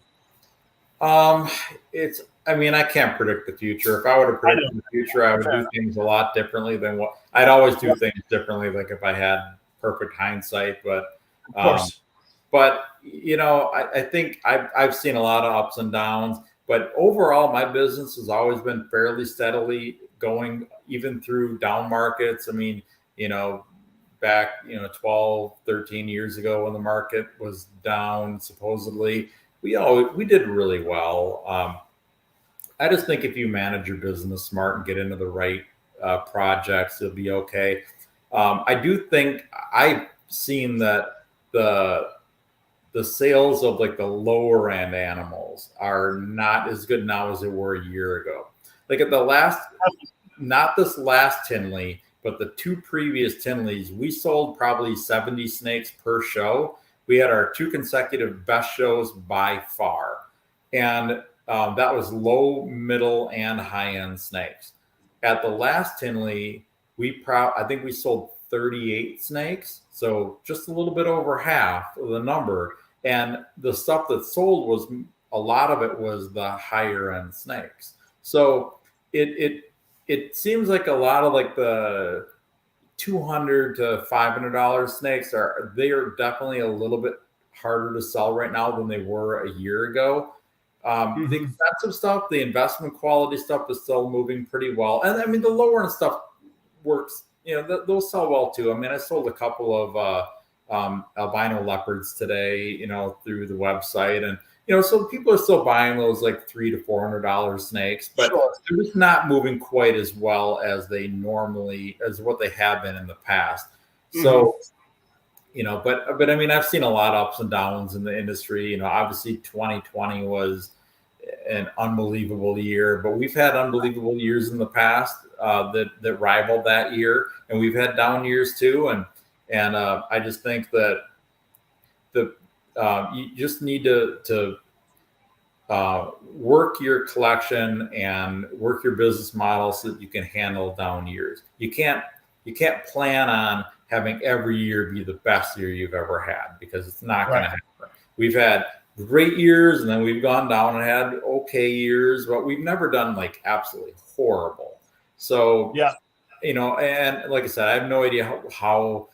I mean, I can't predict the future. If I were to predict the future, I would do things a lot differently than what I'd always do things differently. Like if I had perfect hindsight, but, of course. But you know, I think I've seen a lot of ups and downs, but overall my business has always been fairly steadily going, even through down markets. I mean, you know, back, 12, 13 years ago when the market was down, supposedly, we did really well. I just think if you manage your business smart and get into the right projects, you'll be okay. I do think I've seen that the sales of like the lower end animals are not as good now as they were a year ago. Like at not this last Tinley, but the 2 previous Tinleys, we sold probably 70 snakes per show. We had our 2 consecutive best shows by far. And that was low, middle, and high-end snakes. At the last Tinley, I think we sold 38 snakes, so just a little bit over half of the number. And the stuff that sold was, a lot of it was the higher end snakes. So it seems like a lot of like the $200 to $500 snakes are definitely a little bit harder to sell right now than they were a year ago. The expensive stuff, the investment quality stuff is still moving pretty well. And I mean, the lower end stuff works, those sell well too. I mean, I sold a couple of albino leopards today, through the website. And, so people are still buying those like $300 to $400 snakes, but they're just not moving quite as well as as what they have been in the past. So, but I mean, I've seen a lot of ups and downs in the industry. Obviously 2020 was an unbelievable year, but we've had unbelievable years in the past that rivaled that year, and we've had down years too. And I just think that you just need to work your collection and work your business model so that you can handle down years. You can't plan on having every year be the best year you've ever had, because it's not going to happen. We've had great years, and then we've gone down and had okay years, but we've never done like absolutely horrible. So, and like I said, I have no idea how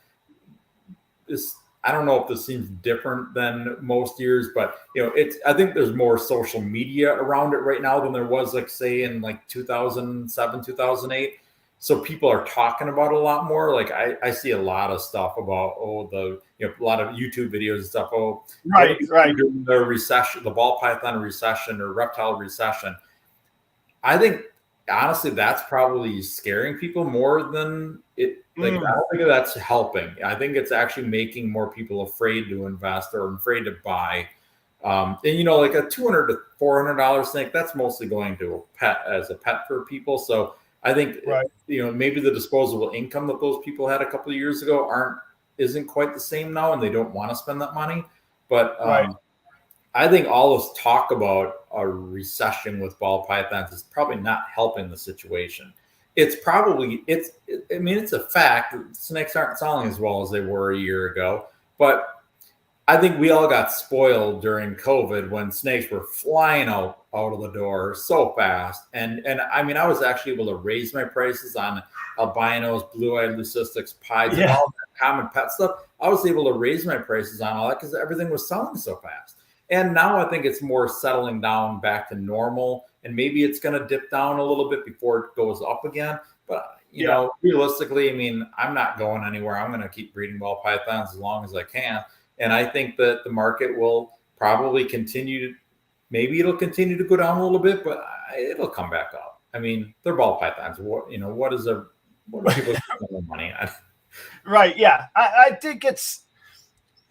this, I don't know if this seems different than most years, but I think there's more social media around it right now than there was, like, say, in like 2007, 2008. So people are talking about it a lot more. Like I see a lot of stuff about, a lot of YouTube videos and stuff. During the recession, the ball python recession or reptile recession. I think honestly, that's probably scaring people more than it. Like, I don't think that's helping. I think it's actually making more people afraid to invest or afraid to buy. And like a $200 to $400 snake, that's mostly going to as a pet for people. So I think maybe the disposable income that those people had a couple of years ago isn't quite the same now, and they don't want to spend that money. But I think all this talk about a recession with ball pythons is probably not helping the situation. It's a fact that snakes aren't selling as well as they were a year ago, but I think we all got spoiled during COVID when snakes were flying out of the door so fast. And I mean, I was actually able to raise my prices on albinos, blue-eyed leucistics, pies, and all that common pet stuff. I was able to raise my prices on all that because everything was selling so fast. And now I think it's more settling down back to normal, and maybe it's going to dip down a little bit before it goes up again. But, realistically, I mean, I'm not going anywhere. I'm going to keep breeding ball pythons as long as I can. And I think that the market will probably maybe it'll continue to go down a little bit, but it'll come back up. I mean, they're ball pythons. What are people spending money on? Right. Yeah. I think it's,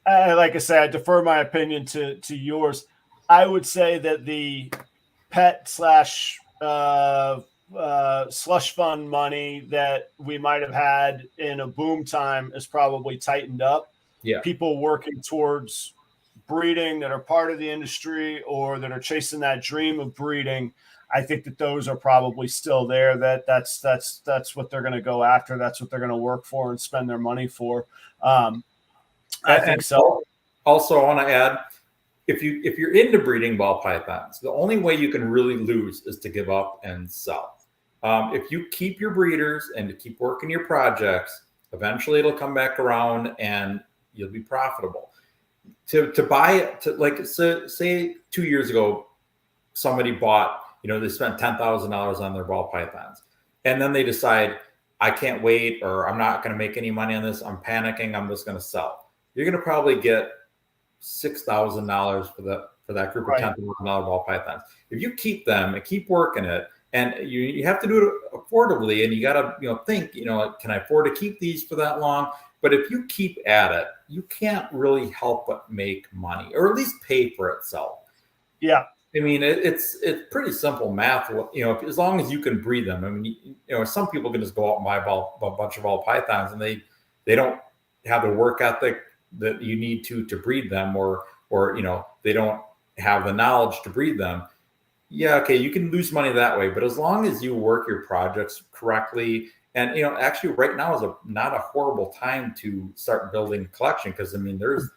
like I said, I defer my opinion to yours. I would say that the pet / slush fund money that we might have had in a boom time is probably tightened up. Yeah. People working towards breeding that are part of the industry or that are chasing that dream of breeding, I think that those are probably still there. That's what they're going to go after. That's what they're going to work for and spend their money for. I think so. Also, I want to add, if you're into breeding ball pythons, the only way you can really lose is to give up and sell. If you keep your breeders and to keep working your projects, eventually it'll come back around and you'll be profitable. To buy it, like say 2 years ago, somebody bought, they spent $10,000 on their ball pythons, and then they decide, I can't wait, or I'm not going to make any money on this. I'm panicking. I'm just going to sell. You're going to probably get $6,000 for that group of $10,000 ball pythons. If you keep them and keep working it, and you have to do it affordably, and you got to think, can I afford to keep these for that long? But if you keep at it, you can't really help but make money, or at least pay for itself. Yeah. I mean, it's pretty simple math. As long as you can breed them. I mean, some people can just go out and buy a bunch of ball pythons, and they don't have the work ethic that you need to breed them, or they don't have the knowledge to breed them. Yeah, okay, you can lose money that way, but as long as you work your projects correctly And actually, right now is not a horrible time to start building a collection, because I mean, there's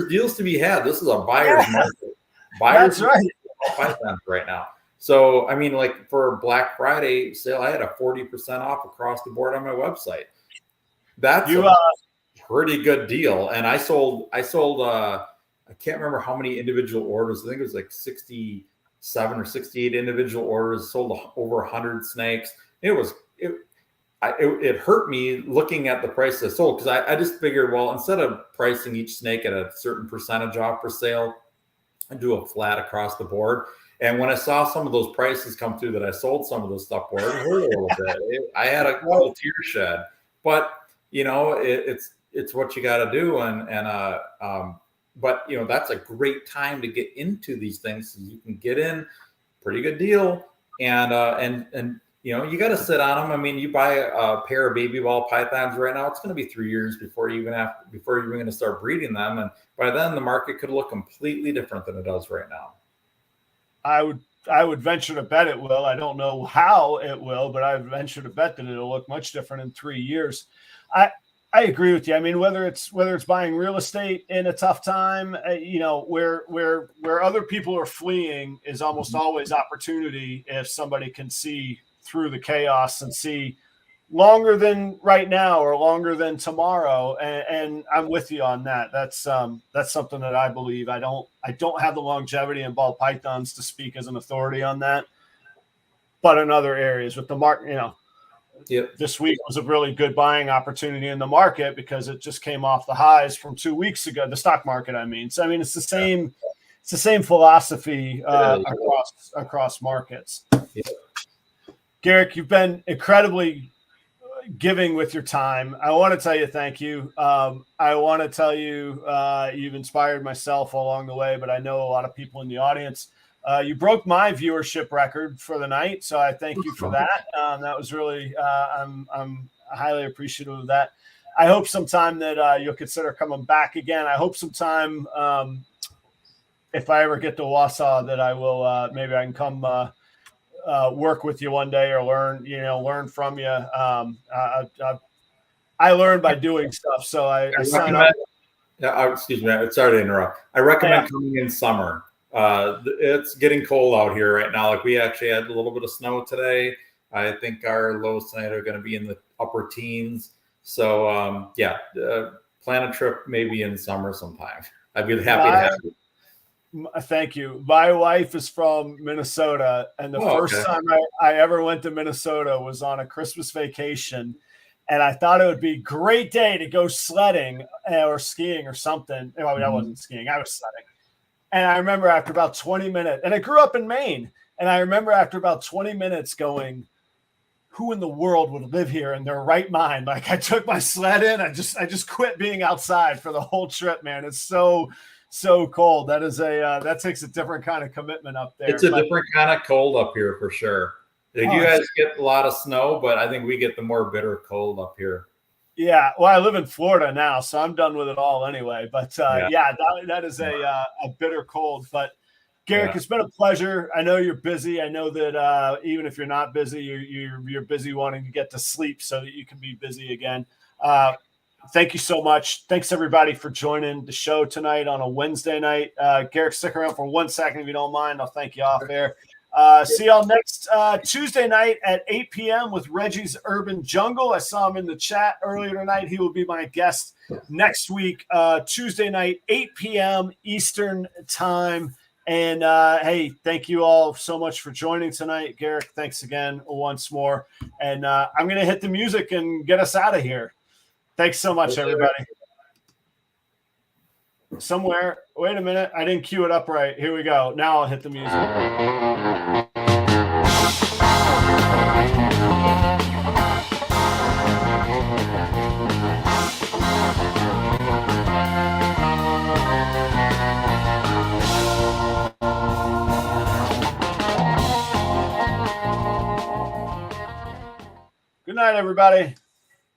deals to be had. This is a buyer's market. Buyers, that's right. Right now. So I mean, like for Black Friday sale, I had a 40% off across the board on my website. That's a pretty good deal. And I sold. I can't remember how many individual orders. I think it was like 67 or 68 individual orders. Sold over 100 snakes. It hurt me looking at the price I sold, because I just figured, well, instead of pricing each snake at a certain percentage off for sale, I do a flat across the board. And when I saw some of those prices come through that I sold some of this stuff for, it hurt a little bit. I had a couple tear shed, but it's what you got to do. But that's a great time to get into these things, so you can get in pretty good deal, and you got to sit on them. I mean, you buy a pair of baby ball pythons right now, it's going to be 3 years before you're going to start breeding them. And by then the market could look completely different than it does right now. I would venture to bet it will. I don't know how it will, but I would venture to bet that it'll look much different in 3 years. I agree with you. I mean, whether it's buying real estate in a tough time, where other people are fleeing is almost always opportunity if somebody can see through the chaos and see longer than right now or longer than tomorrow. And I'm with you on that. That's something that I believe. I don't have the longevity in ball pythons to speak as an authority on that, but in other areas with the market, this week was a really good buying opportunity in the market because it just came off the highs from 2 weeks ago, the stock market. I mean, so, I mean, it's the same philosophy across markets. Yeah. Garrick, you've been incredibly giving with your time. I want to tell you thank you. I want to tell you you've inspired myself along the way, but I know a lot of people in the audience. You broke my viewership record for the night, so I thank you for that. That was really I'm highly appreciative of that. I hope sometime that you'll consider coming back again. I hope sometime if I ever get to Wausau that I will maybe I can come work with you one day or learn from you. I learn by doing stuff, so I sign up. Excuse me, sorry to interrupt. I recommend coming in summer. It's getting cold out here right now. Like, we actually had a little bit of snow today. I think our lows tonight are going to be in the upper teens. So plan a trip maybe in summer sometime. I'd be happy to have you. Thank you. My wife is from Minnesota, and the first time I ever went to Minnesota was on a Christmas vacation, and I thought it would be a great day to go sledding or skiing or something. I mean, I wasn't skiing, I was sledding. And I remember after about 20 minutes, and I grew up in Maine, and I remember after about 20 minutes going, who in the world would live here in their right mind? Like, I took my sled in, I just quit being outside for the whole trip, man. It's so cold. That is that takes a different kind of commitment up there. It's a different kind of cold up here for sure. You guys get a lot of snow, but I think we get the more bitter cold up here. Yeah, well, I live in Florida now, so I'm done with it all anyway. But that is a bitter cold. But Garrick, it's been a pleasure. I know you're busy. I know that even if you're not busy, you're busy wanting to get to sleep so that you can be busy again. Thank you so much. Thanks everybody for joining the show tonight on a Wednesday night. Garrick, stick around for 1 second if you don't mind. I'll thank you off air. See y'all next Tuesday night at 8 p.m. with Reggie's Urban Jungle. I saw him in the chat earlier tonight. He will be my guest next week, Tuesday night, 8 p.m. Eastern time. And hey, thank you all so much for joining tonight. Garrick, thanks again once more. And I'm going to hit the music and get us out of here. Thanks so much, everybody. Somewhere, wait a minute. I didn't cue it up right. Here we go. Now I'll hit the music. Good night, everybody.